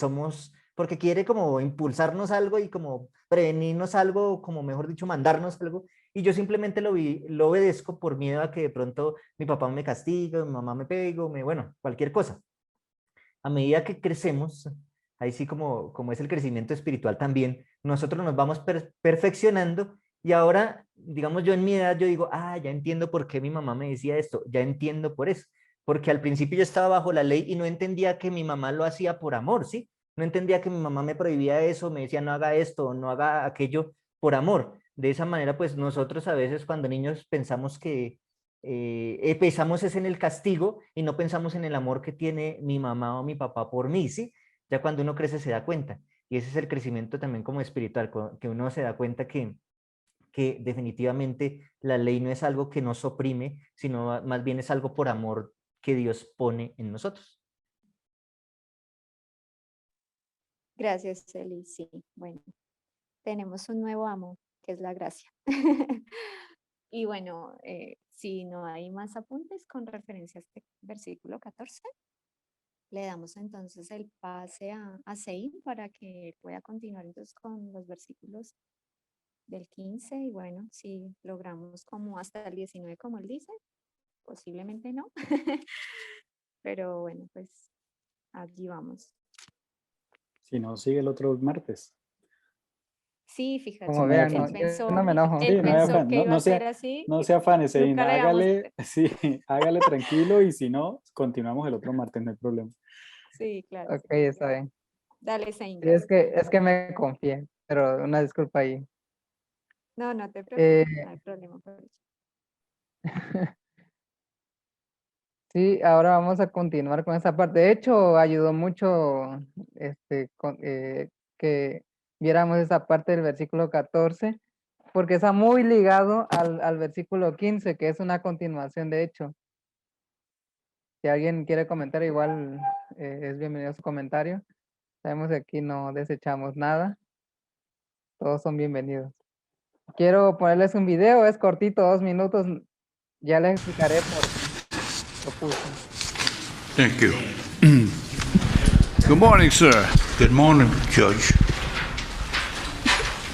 porque quiere como impulsarnos algo y como prevenirnos algo, como mejor dicho, mandarnos algo. Y yo simplemente lo obedezco por miedo a que de pronto mi papá me castiga, mi mamá me pega, bueno, cualquier cosa. A medida que crecemos, ahí sí como es el crecimiento espiritual también, nosotros nos vamos perfeccionando y ahora, digamos, yo en mi edad, yo digo, ya entiendo por qué mi mamá me decía esto, ya entiendo por eso, porque al principio yo estaba bajo la ley y no entendía que mi mamá lo hacía por amor, ¿sí? No entendía que mi mamá me prohibía eso, me decía no haga esto, no haga aquello por amor. De esa manera, pues nosotros a veces cuando niños pensamos que pensamos es en el castigo y no pensamos en el amor que tiene mi mamá o mi papá por mí, ¿sí? Ya cuando uno crece se da cuenta. Y ese es el crecimiento también como espiritual, que uno se da cuenta que definitivamente la ley no es algo que nos oprime, sino más bien es algo por amor que Dios pone en nosotros. Gracias, Eli. Sí, bueno, tenemos un nuevo amo, que es la gracia. Y bueno, si no hay más apuntes con referencia a este versículo 14, le damos entonces el pase a Sein para que pueda continuar entonces con los versículos del 15 y bueno, si logramos como hasta el 19 como él dice, posiblemente no, pero bueno, pues allí vamos. Si no, sigue el otro martes. Sí, fíjate, Como No hay vean, afán. yo no pensó, me enojo. él Sí, no hay pensó afán. que No, iba no a ser sea, así, no se afane, Sein. nunca le damos, Hágale, sí, hágale tranquilo y si no, continuamos el otro martes, no hay problema. sí, claro, Ok, sí. está bien. Dale, Sein, Sí, gracias. es que me confié, pero una disculpa ahí. No, no te Eh, preocupes, no hay problema por eso. sí, ahora vamos a continuar con esa parte. De hecho, ayudó mucho que viéramos esa parte del versículo 14, porque está muy ligado al versículo 15, que es una continuación de hecho. Si alguien quiere comentar, igual es bienvenido su comentario. Sabemos que aquí no desechamos nada, todos son bienvenidos. Quiero ponerles un video, es cortito, 2 minutos, ya les explicaré por qué lo puse. Thank you. Good morning, sir. Good morning, Judge.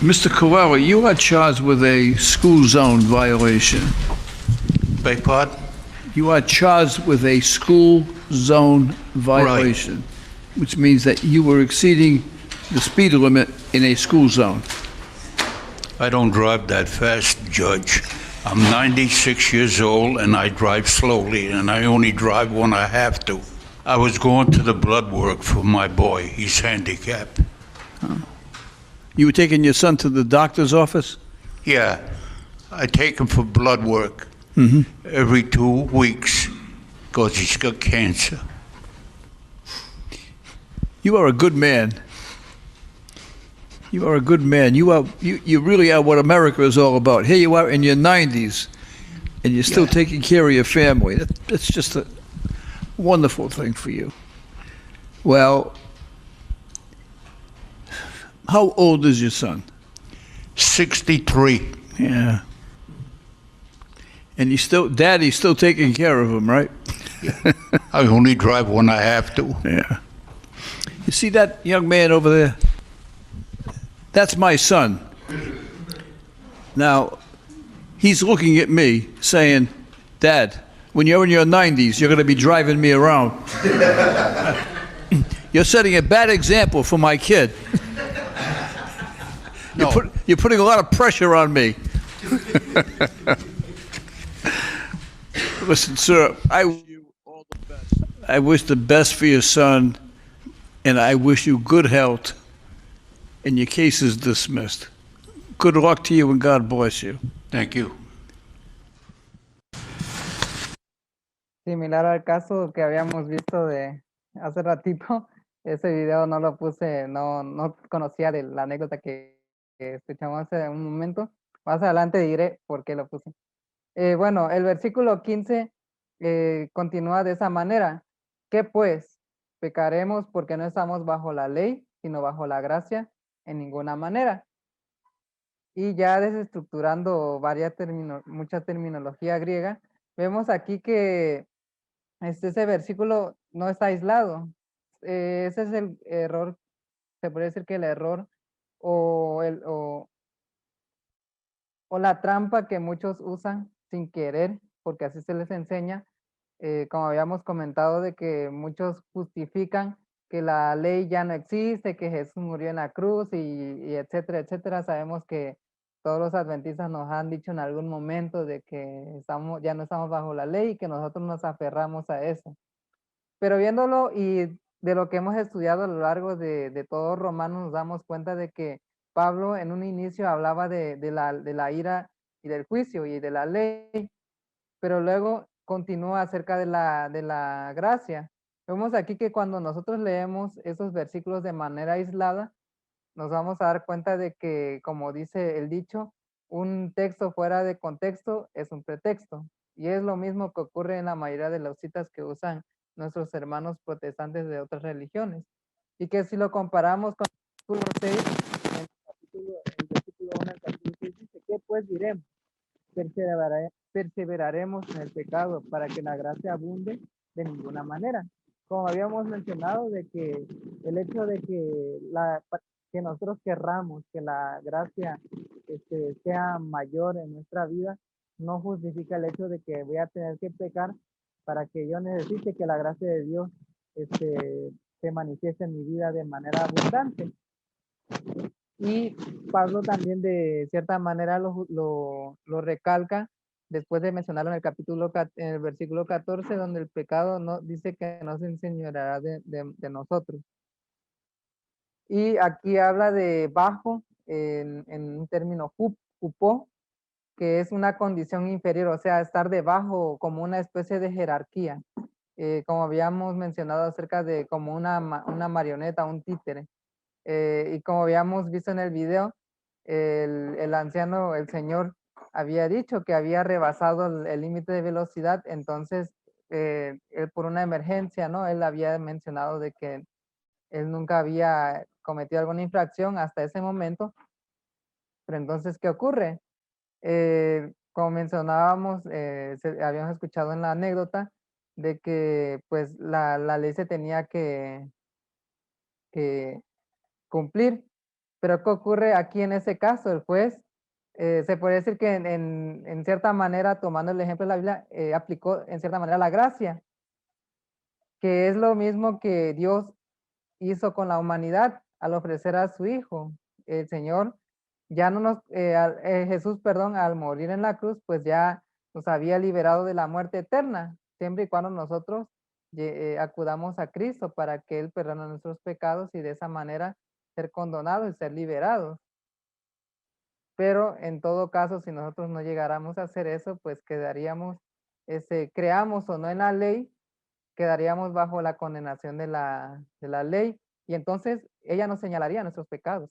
Mr. Coelho, you are charged with a school zone violation. Beg pardon? You are charged with a school zone violation, which means that you were exceeding the speed limit in a school zone. I don't drive that fast, Judge. I'm 96 years old and I drive slowly and I only drive when I have to. I was going to the blood work for my boy. He's handicapped. You were taking your son to the doctor's office? Yeah, I take him for blood work every 2 weeks because he's got cancer. You are a good man. You are a good man. You really are what America is all about. Here you are in your 90s, and you're still taking care of your family. That's just a wonderful thing for you. Well, how old is your son? 63. Yeah. And Daddy's still taking care of him, right? I only drive when I have to. Yeah. You see that young man over there? That's my son. Now, he's looking at me saying, Dad, when you're in your 90s, you're going to be driving me around. You're setting a bad example for my kid. No. You're putting a lot of pressure on me. Listen, sir, I wish the best for your son, and I wish you good health, and your case is dismissed. Good luck to you, and God bless you. Thank you. Similar al caso que habíamos visto de hace ratito, ese video no lo puse, no conocía de la anécdota que escuchamos hace un momento. Más adelante diré por qué lo puse. Bueno, el versículo 15 continúa de esa manera. ¿Qué pues? Pecaremos porque no estamos bajo la ley, sino bajo la gracia en ninguna manera. Y ya desestructurando mucha terminología griega, vemos aquí que ese versículo no está aislado. Ese es el error, se puede decir que el error o la trampa que muchos usan sin querer, porque así se les enseña, como habíamos comentado, de que muchos justifican que la ley ya no existe, que Jesús murió en la cruz y etcétera, etcétera. Sabemos que todos los adventistas nos han dicho en algún momento de que ya no estamos bajo la ley y que nosotros nos aferramos a eso. Pero viéndolo y de lo que hemos estudiado a lo largo de todo Romanos, nos damos cuenta de que Pablo en un inicio hablaba de la ira y del juicio y de la ley, pero luego continúa acerca de la gracia. Vemos aquí que cuando nosotros leemos esos versículos de manera aislada, nos vamos a dar cuenta de que, como dice el dicho, un texto fuera de contexto es un pretexto. Y es lo mismo que ocurre en la mayoría de las citas que usan nuestros hermanos protestantes de otras religiones. Y que si lo comparamos con el versículo 6, el versículo 1 del capítulo 6 dice, ¿qué pues diremos? Perseveraremos en el pecado para que la gracia abunde de ninguna manera. Como habíamos mencionado, de que el hecho de que nosotros querramos que la gracia sea mayor en nuestra vida, no justifica el hecho de que voy a tener que pecar para que yo necesite que la gracia de Dios se manifieste en mi vida de manera abundante. Y Pablo también de cierta manera lo recalca después de mencionarlo en el en el versículo 14, donde el pecado no, dice que no se enseñoreará de nosotros. Y aquí habla de bajo en un término cupó, que es una condición inferior, o sea, estar debajo como una especie de jerarquía, como habíamos mencionado acerca de como una marioneta, un títere. Y como habíamos visto en el video, el anciano, el señor, había dicho que había rebasado el límite de velocidad, entonces él por una emergencia, ¿no? Él había mencionado de que él nunca había cometido alguna infracción hasta ese momento, pero entonces, ¿qué ocurre? Como mencionábamos, habíamos escuchado en la anécdota de que pues la ley se tenía que cumplir. Pero ¿qué ocurre aquí en ese caso? El juez, se puede decir que en cierta manera, tomando el ejemplo de la Biblia, aplicó en cierta manera la gracia, que es lo mismo que Dios hizo con la humanidad al ofrecer a su Hijo. El Señor ya no Jesús, perdón, al morir en la cruz, pues ya nos había liberado de la muerte eterna, siempre y cuando nosotros acudamos a Cristo para que Él perdone nuestros pecados y de esa manera ser condonados y ser liberados. Pero en todo caso, si nosotros no llegáramos a hacer eso, pues quedaríamos, creamos o no en la ley, quedaríamos bajo la condenación de la ley. Y entonces ella nos señalaría nuestros pecados.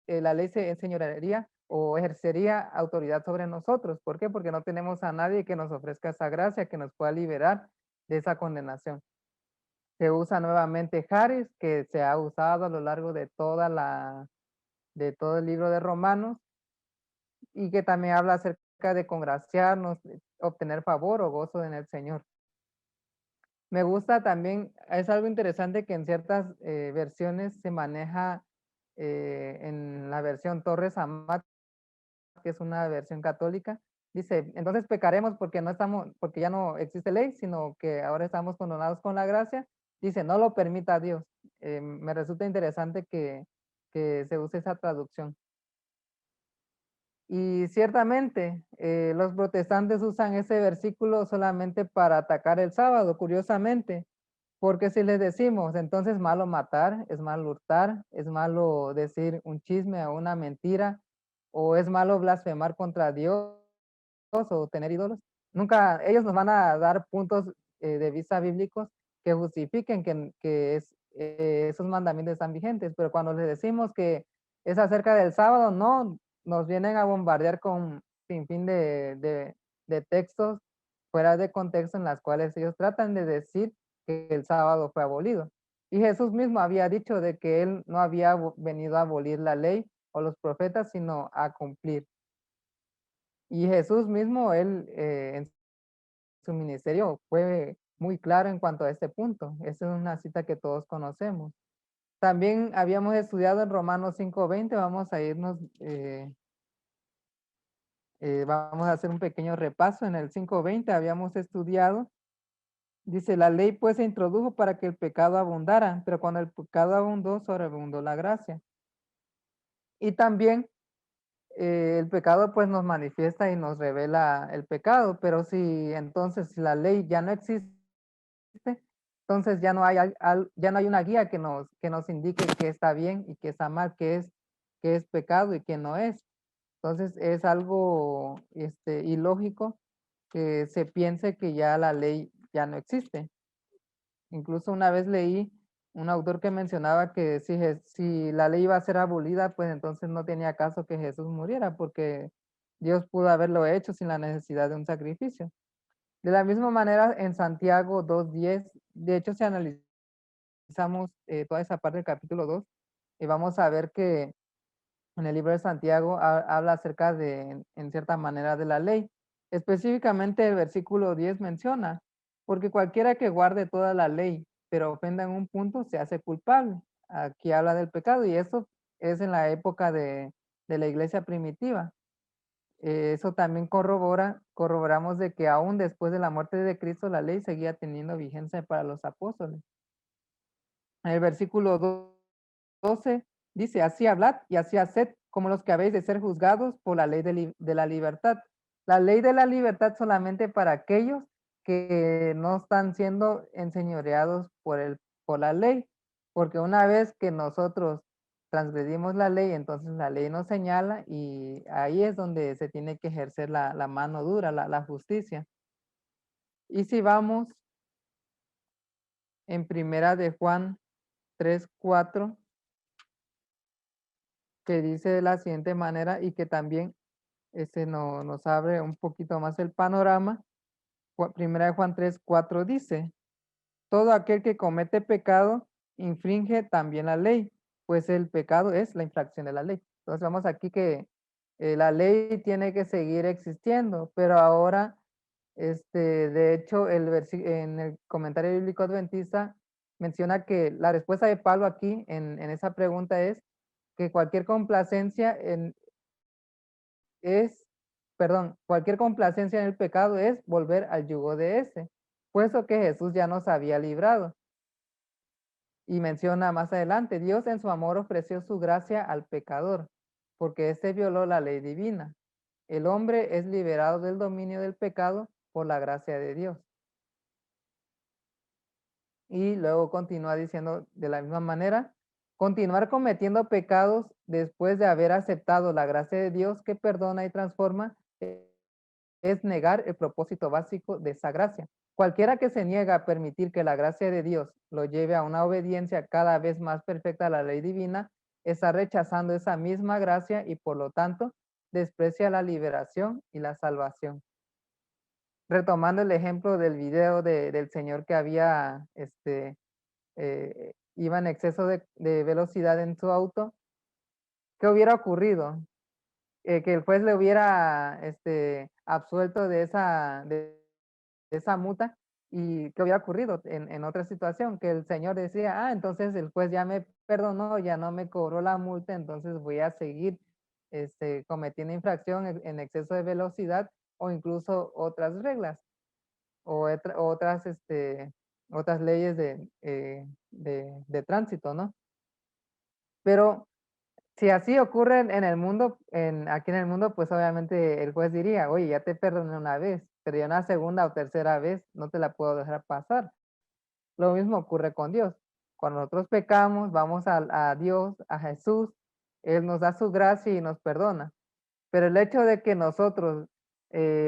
La ley se enseñorearía o ejercería autoridad sobre nosotros. ¿Por qué? Porque no tenemos a nadie que nos ofrezca esa gracia, que nos pueda liberar de esa condenación. Se usa nuevamente Charis, que se ha usado a lo largo de de todo el libro de Romanos, y que también habla acerca de congraciarnos, obtener favor o gozo en el Señor. Me gusta también, es algo interesante que en ciertas versiones se maneja en la versión Torres Amat, que es una versión católica, dice, entonces pecaremos porque ya no existe ley, sino que ahora estamos condenados con la gracia. Dice, no lo permita Dios. Me resulta interesante que se use esa traducción. Y ciertamente, los protestantes usan ese versículo solamente para atacar el sábado, curiosamente, porque si les decimos, entonces malo matar, es malo hurtar, es malo decir un chisme o una mentira, o es malo blasfemar contra Dios o tener ídolos, nunca, ellos nos van a dar puntos de vista bíblicos que justifiquen esos mandamientos están vigentes, pero cuando les decimos que es acerca del sábado, no, nos vienen a bombardear con sin fin de textos fuera de contexto en las cuales ellos tratan de decir que el sábado fue abolido. Y Jesús mismo había dicho de que él no había venido a abolir la ley o los profetas, sino a cumplir. Y Jesús mismo, él en su ministerio fue muy claro en cuanto a este punto. Esa es una cita que todos conocemos. También habíamos estudiado en Romanos 5:20, vamos a irnos, vamos a hacer un pequeño repaso. En el 5:20 habíamos estudiado Dice, la ley pues se introdujo para que el pecado abundara, pero cuando el pecado abundó, sobreabundó la gracia. Y también el pecado pues nos manifiesta y nos revela el pecado, pero si entonces si la ley ya no existe, entonces ya no hay, ya no hay una guía que nos indique qué está bien y qué está mal, qué es pecado y qué no es. Entonces es algo ilógico que se piense que ya la ley ya no existe. Incluso una vez leí un autor que mencionaba que si la ley iba a ser abolida, pues entonces no tenía caso que Jesús muriera, porque Dios pudo haberlo hecho sin la necesidad de un sacrificio. De la misma manera, en Santiago 2:10, de hecho, si analizamos toda esa parte del capítulo 2, vamos a ver que en el libro de Santiago habla acerca de, en cierta manera, de la ley. Específicamente el versículo 10 menciona, porque cualquiera que guarde toda la ley, pero ofenda en un punto, se hace culpable. Aquí habla del pecado y eso es en la época de la iglesia primitiva. Eso también corroboramos de que aún después de la muerte de Cristo, la ley seguía teniendo vigencia para los apóstoles. En el versículo 12 dice, así hablad y así haced como los que habéis de ser juzgados por la ley de la libertad. La ley de la libertad solamente para aquellos que no están siendo enseñoreados por la ley, porque una vez que nosotros transgredimos la ley, entonces la ley nos señala y ahí es donde se tiene que ejercer la mano dura, la justicia. Y si vamos en primera de Juan 3:4, que dice de la siguiente manera y que también nos abre un poquito más el panorama. Primera de Juan 3:4 dice, todo aquel que comete pecado infringe también la ley, pues el pecado es la infracción de la ley. Entonces vamos aquí que la ley tiene que seguir existiendo, pero ahora, de hecho, en el comentario bíblico adventista menciona que la respuesta de Pablo aquí en esa pregunta es que cualquier complacencia cualquier complacencia en el pecado es volver al yugo de ese, puesto que Jesús ya nos había librado. Y menciona más adelante, Dios en su amor ofreció su gracia al pecador, porque éste violó la ley divina. El hombre es liberado del dominio del pecado por la gracia de Dios. Y luego continúa diciendo de la misma manera, continuar cometiendo pecados después de haber aceptado la gracia de Dios que perdona y transforma es negar el propósito básico de esa gracia. Cualquiera que se niega a permitir que la gracia de Dios lo lleve a una obediencia cada vez más perfecta a la ley divina, está rechazando esa misma gracia y por lo tanto desprecia la liberación y la salvación. Retomando el ejemplo del video del señor que había, iba en exceso de velocidad en su auto, ¿qué hubiera ocurrido? Que el juez le hubiera absuelto de esa multa y qué hubiera ocurrido en otra situación, que el señor decía, entonces el juez ya me perdonó, ya no me cobró la multa, entonces voy a seguir cometiendo infracción en exceso de velocidad o incluso otras reglas o otras leyes de tránsito, ¿no? Pero si así ocurre en el mundo, aquí en el mundo, pues obviamente el juez diría, oye, ya te perdoné una vez, pero ya una segunda o tercera vez no te la puedo dejar pasar. Lo mismo ocurre con Dios. Cuando nosotros pecamos, vamos a Dios, a Jesús, Él nos da su gracia y nos perdona. Pero el hecho de que nosotros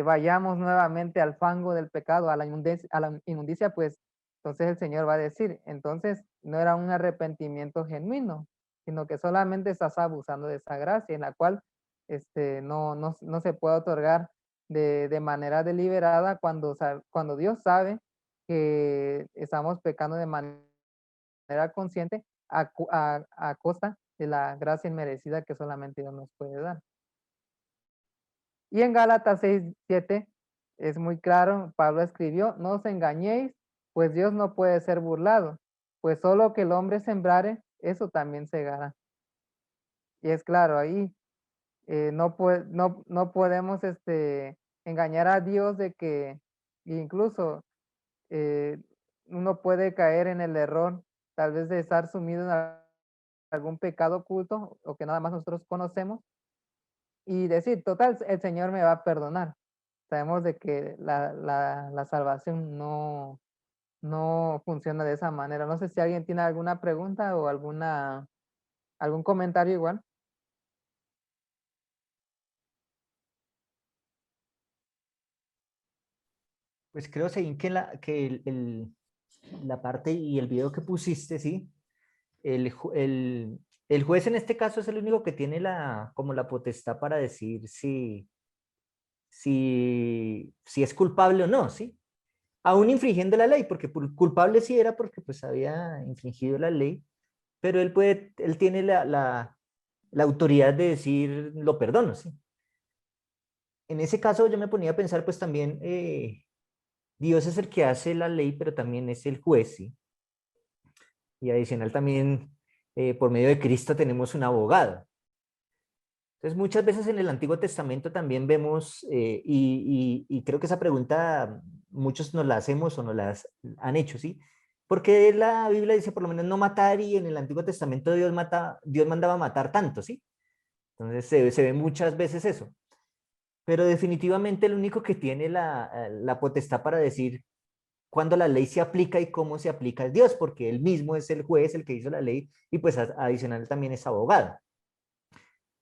vayamos nuevamente al fango del pecado, a la inmundicia, pues entonces el Señor va a decir, entonces no era un arrepentimiento genuino, sino que solamente estás abusando de esa gracia en la cual no se puede otorgar de manera deliberada cuando Dios sabe que estamos pecando de manera consciente a costa de la gracia inmerecida que solamente Dios nos puede dar. Y en Gálatas 6:7 es muy claro, Pablo escribió, no os engañéis, pues Dios no puede ser burlado, pues solo que el hombre sembrare, eso también segará. Y es claro, ahí no podemos engañar a Dios de que incluso eh, uno puede caer en el error, tal vez de estar sumido en algún pecado oculto o que nada más nosotros conocemos y decir, total, el Señor me va a perdonar. Sabemos de que la salvación no funciona de esa manera. No sé si alguien tiene alguna pregunta o algún comentario igual. Pues creo, Seguín, que, la parte y el video que pusiste, ¿sí? El juez en este caso es el único que tiene como la potestad para decir si es culpable o no, ¿sí? Aún infringiendo la ley, porque culpable sí era porque pues había infringido la ley, pero él tiene la autoridad de decir lo perdono, ¿sí? En ese caso yo me ponía a pensar pues también Dios es el que hace la ley, pero también es el juez, ¿sí? Y adicional también por medio de Cristo tenemos un abogado. Entonces, muchas veces en el Antiguo Testamento también vemos, y creo que esa pregunta muchos nos la hacemos o nos la han hecho, ¿sí? Porque la Biblia dice por lo menos no matar y en el Antiguo Testamento Dios mandaba matar tanto, ¿sí? Entonces se ve muchas veces eso. Pero definitivamente el único que tiene la potestad para decir cuándo la ley se aplica y cómo se aplica es Dios, porque él mismo es el juez, el que hizo la ley, y pues adicional también es abogado.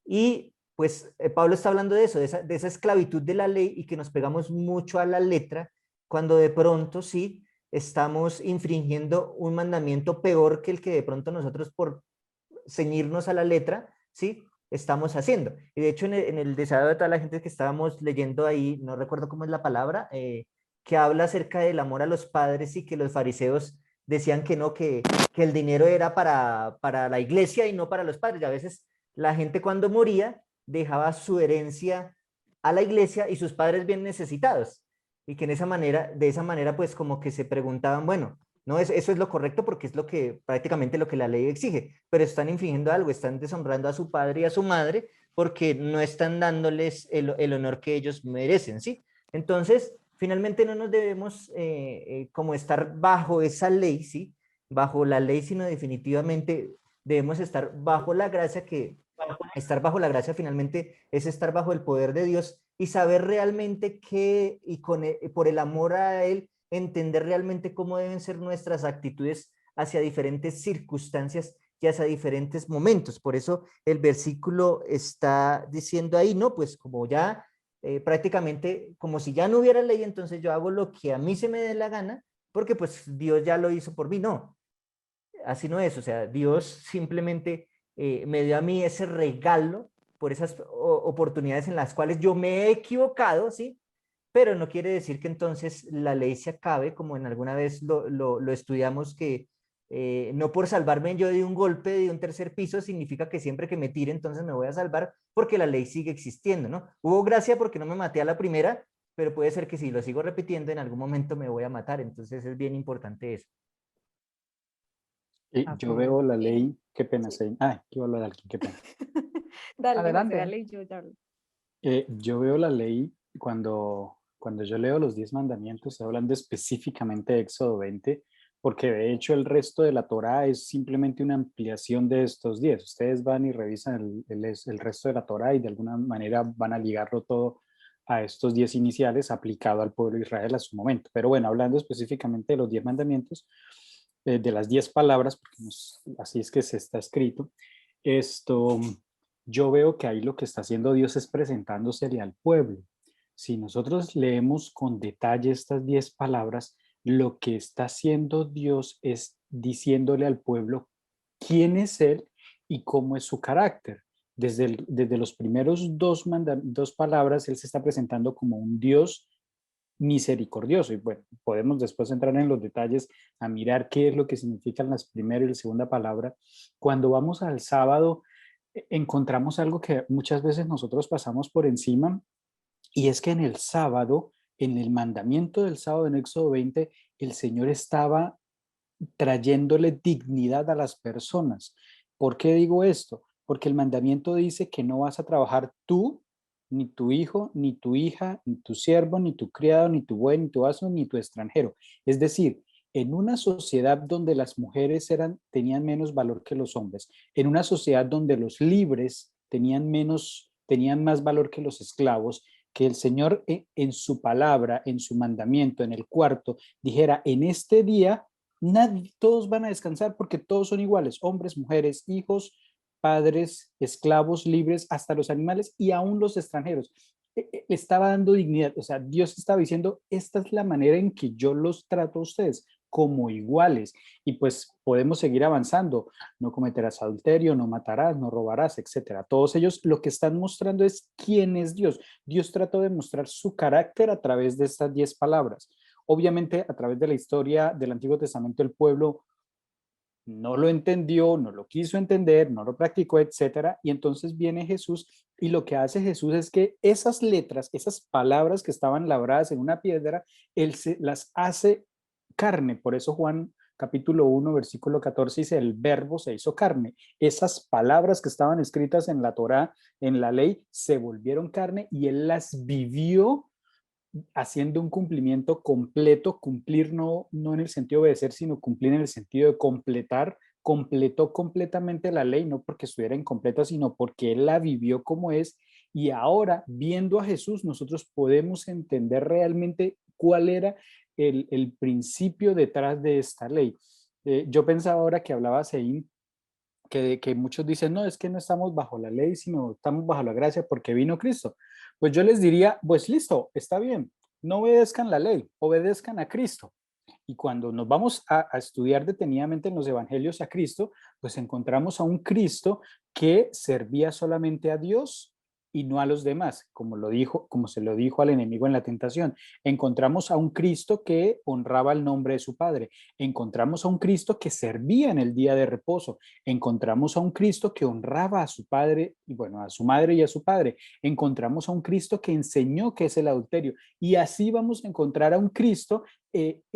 Y pues Pablo está hablando de eso, de esa esclavitud de la ley y que nos pegamos mucho a la letra cuando de pronto sí estamos infringiendo un mandamiento peor que el que de pronto nosotros por ceñirnos a la letra, sí, estamos haciendo. Y de hecho en el deseo de toda la gente que estábamos leyendo ahí, no recuerdo cómo es la palabra, que habla acerca del amor a los padres y que los fariseos decían que no, que el dinero era para la iglesia y no para los padres. Y a veces la gente cuando moría dejaba su herencia a la iglesia y sus padres bien necesitados. Y que de esa manera, pues como que se preguntaban, bueno, no, eso es lo correcto porque es lo que prácticamente lo que la ley exige, pero están infringiendo algo, están deshonrando a su padre y a su madre porque no están dándoles el honor que ellos merecen, ¿sí? Entonces, finalmente no nos debemos como estar bajo esa ley, ¿sí? Bajo la ley, sino definitivamente debemos estar bajo la gracia que estar bajo la gracia finalmente es estar bajo el poder de Dios y saber realmente qué y por el amor a Él entender realmente cómo deben ser nuestras actitudes hacia diferentes circunstancias y hacia diferentes momentos. Por eso el versículo está diciendo ahí, no, pues como ya prácticamente, como si ya no hubiera ley, entonces yo hago lo que a mí se me dé la gana, porque pues Dios ya lo hizo por mí. No, así no es. O sea, Dios simplemente me dio a mí ese regalo por esas oportunidades en las cuales yo me he equivocado, ¿sí? Pero no quiere decir que entonces la ley se acabe, como en alguna vez lo estudiamos, que no por salvarme yo de un golpe de un tercer piso significa que siempre que me tire entonces me voy a salvar porque la ley sigue existiendo, ¿no? Hubo gracia porque no me maté a la primera, pero puede ser que si lo sigo repitiendo en algún momento me voy a matar, entonces es bien importante eso. Así Yo es. veo la Eh, ley, qué pena, sí. Sein. Ah, quiero hablar de alguien, qué pena. Dale, José, Adelante. dale y yo ya hablo. Yo veo la ley cuando yo leo los 10 mandamientos, estoy hablando específicamente de Éxodo 20, porque de hecho el resto de la Torá es simplemente una ampliación de estos 10. Ustedes van y revisan el resto de la Torá y de alguna manera van a ligarlo todo a estos 10 iniciales aplicado al pueblo de Israel a su momento. Pero bueno, hablando específicamente de los 10 mandamientos, de las 10 palabras, porque así es que se está escrito, esto yo veo que ahí lo que está haciendo Dios es presentándosele al pueblo. Si nosotros leemos con detalle estas 10 palabras, lo que está haciendo Dios es diciéndole al pueblo quién es Él y cómo es su carácter. Desde los primeros dos palabras, Él se está presentando como un Dios misericordioso. Y bueno, podemos después entrar en los detalles a mirar qué es lo que significan las primera y la segunda palabra. Cuando vamos al sábado, encontramos algo que muchas veces nosotros pasamos por encima, y es que en el sábado, en el mandamiento del sábado en Éxodo 20, el Señor estaba trayéndole dignidad a las personas. ¿Por qué digo esto? Porque el mandamiento dice que no vas a trabajar tú ni tu hijo, ni tu hija, ni tu siervo, ni tu criado, ni tu buey, ni tu asno, ni tu extranjero. Es decir, en una sociedad donde las mujeres tenían menos valor que los hombres, en una sociedad donde los libres tenían más valor que los esclavos, que el Señor en su palabra, en su mandamiento, en el cuarto, dijera, en este día todos van a descansar porque todos son iguales, hombres, mujeres, hijos, padres, esclavos, libres, hasta los animales y aún los extranjeros. Estaba dando dignidad, o sea, Dios estaba diciendo, esta es la manera en que yo los trato a ustedes, como iguales. Y pues podemos seguir avanzando. No cometerás adulterio, no matarás, no robarás, etcétera. Todos ellos lo que están mostrando es quién es Dios. Dios trató de mostrar su carácter a través de estas 10 palabras. Obviamente, a través de la historia del Antiguo Testamento, el pueblo no lo entendió, no lo quiso entender, no lo practicó, etcétera. Y entonces viene Jesús y lo que hace Jesús es que esas letras, esas palabras que estaban labradas en una piedra, él las hace carne. Por eso Juan capítulo 1, versículo 14 dice, el verbo se hizo carne. Esas palabras que estaban escritas en la Torá, en la ley, se volvieron carne y él las vivió haciendo un cumplimiento completo, cumplir no en el sentido de obedecer, sino cumplir en el sentido de completar, completó completamente la ley, no porque estuviera incompleta, sino porque él la vivió como es, y ahora, viendo a Jesús, nosotros podemos entender realmente cuál era el principio detrás de esta ley. Yo pensaba ahora que hablaba Seín, que muchos dicen, no, es que no estamos bajo la ley, sino estamos bajo la gracia porque vino Cristo. Pues yo les diría, pues listo, está bien, no obedezcan la ley, obedezcan a Cristo. Y cuando nos vamos a estudiar detenidamente en los evangelios a Cristo, pues encontramos a un Cristo que servía solamente a Dios y no a los demás, como se lo dijo al enemigo en la tentación. Encontramos a un Cristo que honraba el nombre de su Padre. Encontramos a un Cristo que servía en el día de reposo. Encontramos a un Cristo que honraba a su Padre, y bueno, a su madre y a su Padre. Encontramos a un Cristo que enseñó qué es el adulterio. Y así vamos a encontrar a un Cristo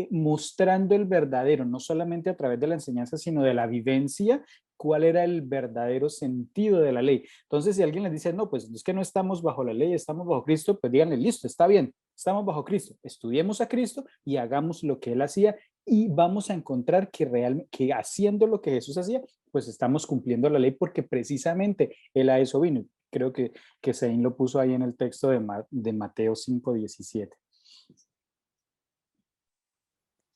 mostrando el verdadero, no solamente a través de la enseñanza, sino de la vivencia, cuál era el verdadero sentido de la ley. Entonces, si alguien les dice, no, pues es que no estamos bajo la ley, estamos bajo Cristo, pues díganle, listo, está bien, estamos bajo Cristo, estudiemos a Cristo y hagamos lo que él hacía y vamos a encontrar que haciendo lo que Jesús hacía, pues estamos cumpliendo la ley porque precisamente él a eso vino. Creo que Seín lo puso ahí en el texto de Mateo 5:17.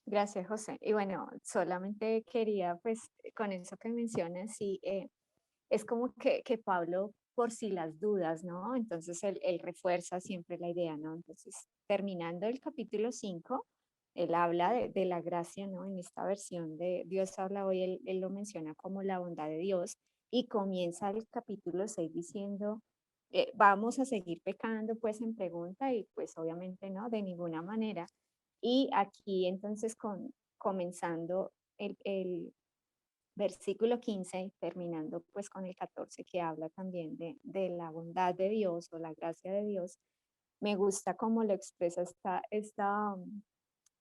Gracias, José. Y bueno, solamente quería, pues, con eso que mencionas, sí, es como que Pablo, por si las dudas, ¿no? Entonces él refuerza siempre la idea, ¿no? Entonces, terminando el capítulo 5, él habla de la gracia, ¿no? En esta versión de Dios habla hoy, él lo menciona como la bondad de Dios y comienza el capítulo 6 diciendo, vamos a seguir pecando, pues, en pregunta y pues obviamente no, de ninguna manera. Y aquí entonces comenzando el versículo 15, terminando pues con el 14 que habla también de la bondad de Dios o la gracia de Dios, me gusta cómo lo expresa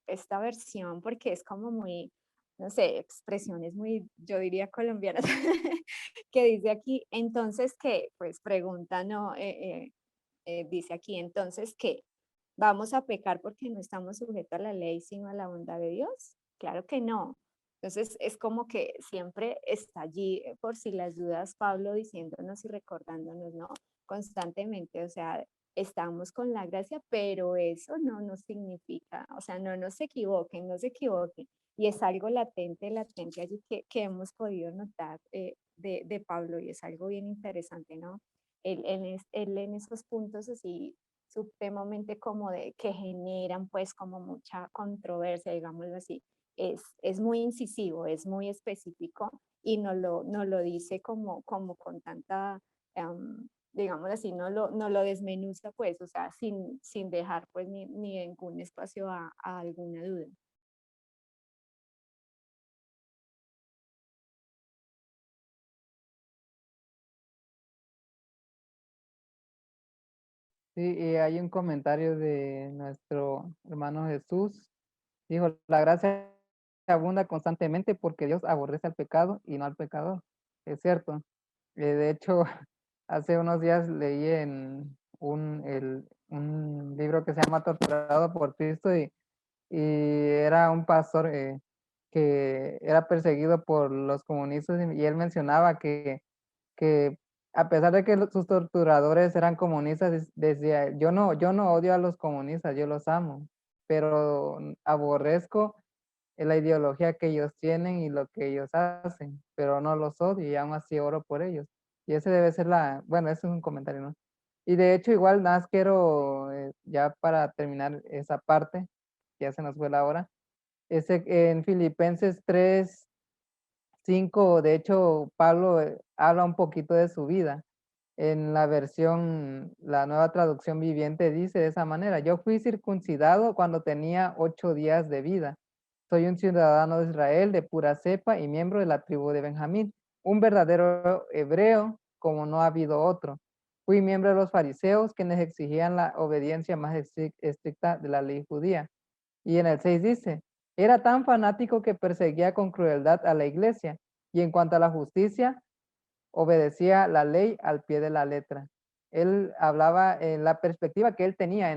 esta versión porque es como muy, no sé, expresiones muy, yo diría colombianas, que dice aquí, entonces que, pues pregunta, no, dice aquí, entonces que vamos a pecar porque no estamos sujetos a la ley, sino a la bondad de Dios. Claro que no. Entonces es como que siempre está allí por si las dudas Pablo diciéndonos y recordándonos, ¿no? Constantemente, o sea, estamos con la gracia, pero eso no nos significa, o sea, no nos equivoquen, no se equivoquen. Y es algo latente, latente allí que hemos podido notar de Pablo y es algo bien interesante, ¿no? Él en esos puntos así supremamente como de que generan pues como mucha controversia, digámoslo así, es muy incisivo, es muy específico y no lo dice como con tanta, digamos así, no lo desmenuza pues, o sea, sin dejar pues ni ningún espacio a alguna duda. Sí, y hay un comentario de nuestro hermano Jesús. Dijo, la gracia abunda constantemente porque Dios aborrece al pecado y no al pecador. Es cierto. De hecho, hace unos días leí un libro que se llama Torturado por Cristo y era un pastor que era perseguido por los comunistas y él mencionaba que a pesar de que sus torturadores eran comunistas, decía, yo no odio a los comunistas, yo los amo, pero aborrezco la ideología que ellos tienen y lo que ellos hacen, pero no los odio y aún así oro por ellos. Y ese debe ser bueno, ese es un comentario, ¿no? Y de hecho igual nada más quiero, ya para terminar esa parte, ya se nos fue la hora, en Filipenses 3:5, de hecho, Pablo habla un poquito de su vida. En la versión, la nueva traducción viviente dice de esa manera, yo fui circuncidado cuando tenía 8 días de vida. Soy un ciudadano de Israel de pura cepa y miembro de la tribu de Benjamín, un verdadero hebreo como no ha habido otro. Fui miembro de los fariseos quienes exigían la obediencia más estricta de la ley judía. Y en el 6 dice, era tan fanático que perseguía con crueldad a la iglesia y en cuanto a la justicia, obedecía la ley al pie de la letra. Él hablaba en la perspectiva que él tenía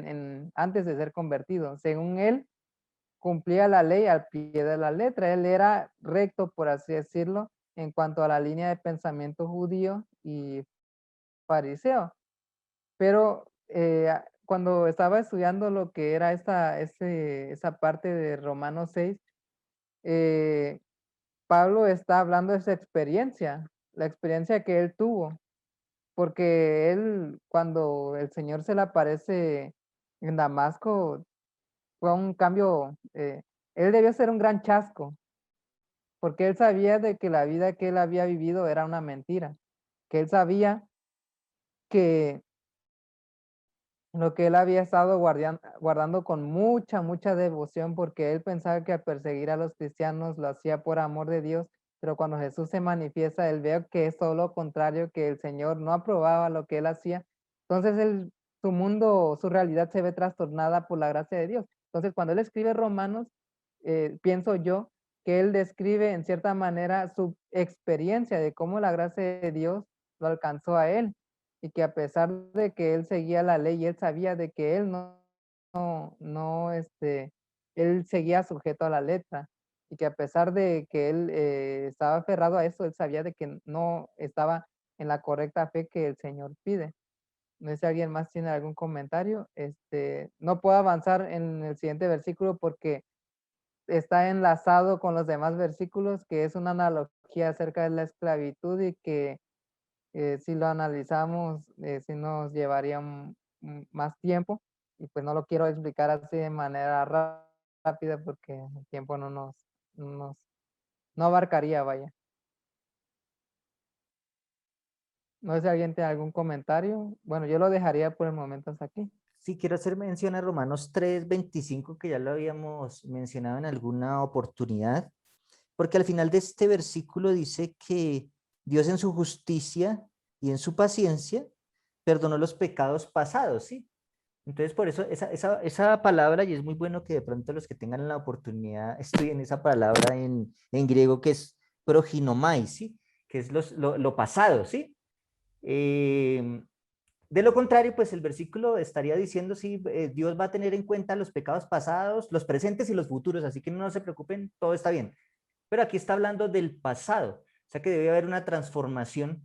antes de ser convertido. Según él, cumplía la ley al pie de la letra. Él era recto, por así decirlo, en cuanto a la línea de pensamiento judío y fariseo. Pero cuando estaba estudiando lo que era esa parte de Romanos 6, Pablo está hablando de esa experiencia, la experiencia que él tuvo, porque él, cuando el Señor se le aparece en Damasco, fue un cambio, él debió ser un gran chasco, porque él sabía de que la vida que él había vivido era una mentira, que él sabía que lo que él había estado guardando con mucha, mucha devoción, porque él pensaba que al perseguir a los cristianos lo hacía por amor de Dios, pero cuando Jesús se manifiesta, él ve que es todo lo contrario, que el Señor no aprobaba lo que él hacía. Entonces su mundo, su realidad se ve trastornada por la gracia de Dios. Entonces cuando él escribe Romanos, pienso yo que él describe en cierta manera su experiencia de cómo la gracia de Dios lo alcanzó a él y que a pesar de que él seguía la ley, él sabía de que él él seguía sujeto a la letra y que a pesar de que él estaba aferrado a eso, él sabía de que no estaba en la correcta fe que el Señor pide. No sé si alguien más tiene algún comentario. No puedo avanzar en el siguiente versículo porque está enlazado con los demás versículos, que es una analogía acerca de la esclavitud y que si lo analizamos, sí nos llevaría más tiempo y pues no lo quiero explicar así de manera rápida porque el tiempo no abarcaría, vaya. No sé si alguien tiene algún comentario. Bueno, yo lo dejaría por el momento hasta aquí. Sí, quiero hacer mención a Romanos 3:25, que ya lo habíamos mencionado en alguna oportunidad, porque al final de este versículo dice que Dios en su justicia y en su paciencia perdonó los pecados pasados, ¿sí? Entonces, por eso esa palabra, y es muy bueno que de pronto los que tengan la oportunidad estudien esa palabra en griego, que es proginomai, ¿sí? Que es lo pasado, ¿sí? De lo contrario, pues el versículo estaría diciendo si Dios va a tener en cuenta los pecados pasados, los presentes y los futuros, así que no se preocupen, todo está bien. Pero aquí está hablando del pasado, o sea que debe haber una transformación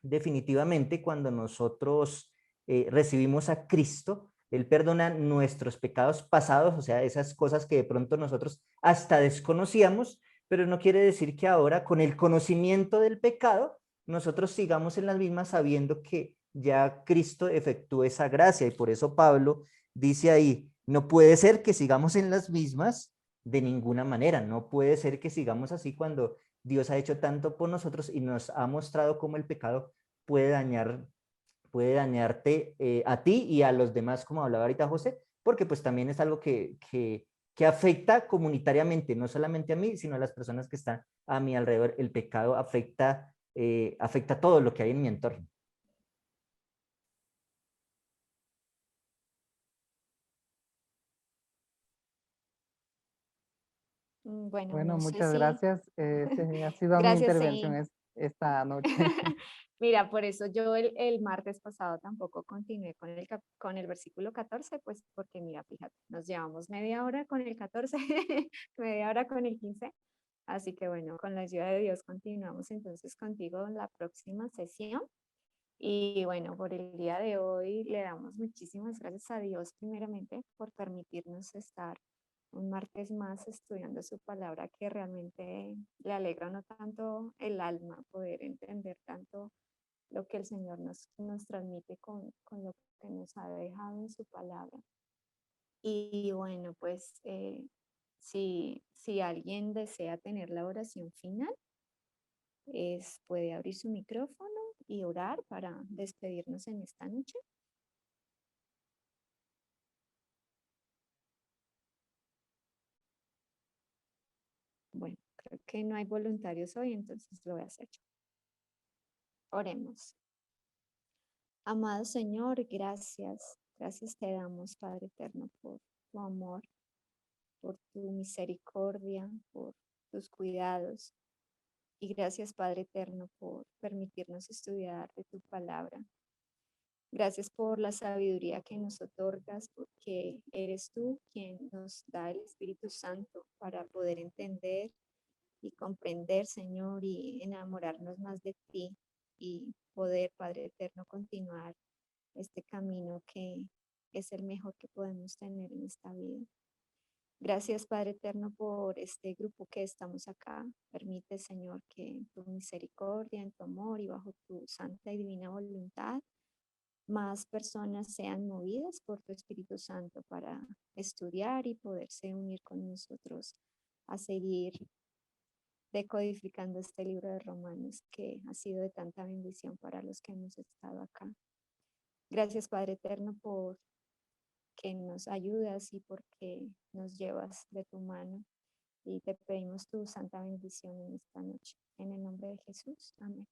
definitivamente cuando nosotros recibimos a Cristo. Él perdona nuestros pecados pasados, o sea, esas cosas que de pronto nosotros hasta desconocíamos, pero no quiere decir que ahora con el conocimiento del pecado nosotros sigamos en las mismas sabiendo que ya Cristo efectuó esa gracia y por eso Pablo dice ahí, no puede ser que sigamos en las mismas de ninguna manera, no puede ser que sigamos así cuando Dios ha hecho tanto por nosotros y nos ha mostrado cómo el pecado puede dañarte a ti y a los demás, como hablaba ahorita José, porque pues también es algo que afecta comunitariamente, no solamente a mí, sino a las personas que están a mi alrededor. El pecado afecta todo lo que hay en mi entorno. Bueno, Bueno, no sé muchas si... gracias. Ha sido mi Gracias, intervención esta noche. Mira, por eso yo el martes pasado tampoco continué con el versículo 14, pues porque mira, fíjate, nos llevamos media hora con el 14, media hora con el 15. Así que bueno, con la ayuda de Dios continuamos entonces contigo en la próxima sesión. Y bueno, por el día de hoy le damos muchísimas gracias a Dios primeramente por permitirnos estar un martes más estudiando su palabra, que realmente le alegra no tanto el alma poder entender tanto lo que el Señor nos transmite con lo que nos ha dejado en su palabra. Y bueno, pues si alguien desea tener la oración final, puede abrir su micrófono y orar para despedirnos en esta noche. Bueno, creo que no hay voluntarios hoy, entonces lo voy a hacer yo. Oremos. Amado Señor, gracias. Gracias te damos, Padre eterno, por tu amor, por tu misericordia, por tus cuidados. Y gracias, Padre eterno, por permitirnos estudiar de tu palabra. Gracias por la sabiduría que nos otorgas, porque eres tú quien nos da el Espíritu Santo para poder entender y comprender, Señor, y enamorarnos más de ti y poder, Padre eterno, continuar este camino que es el mejor que podemos tener en esta vida. Gracias, Padre eterno, por este grupo que estamos acá. Permite, Señor, que en tu misericordia, en tu amor y bajo tu santa y divina voluntad, más personas sean movidas por tu Espíritu Santo para estudiar y poderse unir con nosotros a seguir decodificando este libro de Romanos que ha sido de tanta bendición para los que hemos estado acá. Gracias, Padre eterno, por que nos ayudas y porque nos llevas de tu mano, y te pedimos tu santa bendición en esta noche. En el nombre de Jesús. Amén.